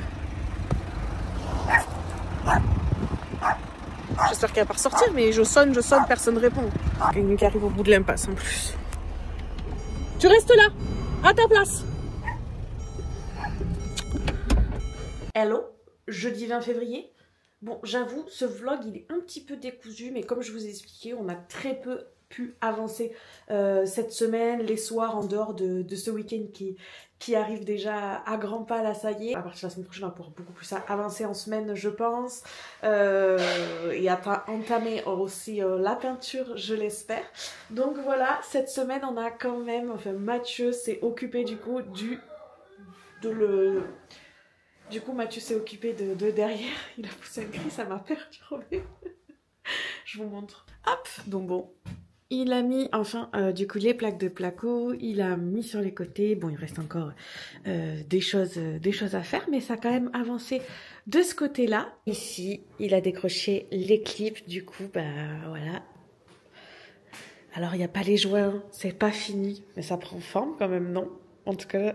Speaker 1: J'espère qu'elle va pas ressortir, mais je sonne, personne répond. Quelqu'un qui arrive au bout de l'impasse, en plus. Tu restes là, à ta place. Hello, jeudi 20 février. Bon, j'avoue, ce vlog, il est un petit peu décousu, mais comme je vous ai expliqué, on a très peu pu avancer cette semaine, les soirs, en dehors de ce week-end qui arrive déjà à grands pas, là, ça y est. À partir de la semaine prochaine, on va pouvoir beaucoup plus avancer en semaine, je pense. Et entamer aussi la peinture, je l'espère. Donc voilà, cette semaine, on a quand même... Enfin, Mathieu s'est occupé du coup Du coup, Mathieu s'est occupé de derrière. Il a poussé un cri, ça m'a perturbée. Je vous montre. Hop, donc bon. Il a mis, enfin, du coup, les plaques de placo. Il a mis sur les côtés. Bon, il reste encore des choses à faire, mais ça a quand même avancé de ce côté-là. Ici, il a décroché les clips. Du coup, bah voilà. Alors, il n'y a pas les joints. C'est pas fini, mais ça prend forme quand même, non? En tout cas...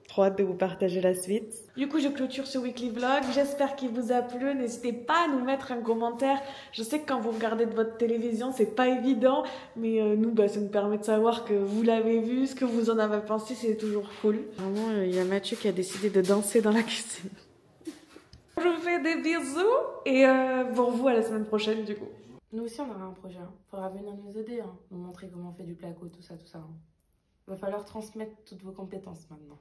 Speaker 1: Trop hâte de vous partager la suite. Du coup, je clôture ce weekly vlog. J'espère qu'il vous a plu. N'hésitez pas à nous mettre un commentaire. Je sais que quand vous regardez de votre télévision, c'est pas évident. Mais nous, bah, ça nous permet de savoir que vous l'avez vu, ce que vous en avez pensé. C'est toujours cool. Vraiment, il y a Mathieu qui a décidé de danser dans la cuisine. Je vous fais des bisous. Et pour vous, à la semaine prochaine, du coup.
Speaker 4: Nous aussi, on aura un projet. Hein. Faudra venir nous aider, hein. Nous montrer comment on fait du placo, tout ça. Hein. Va falloir transmettre toutes vos compétences maintenant.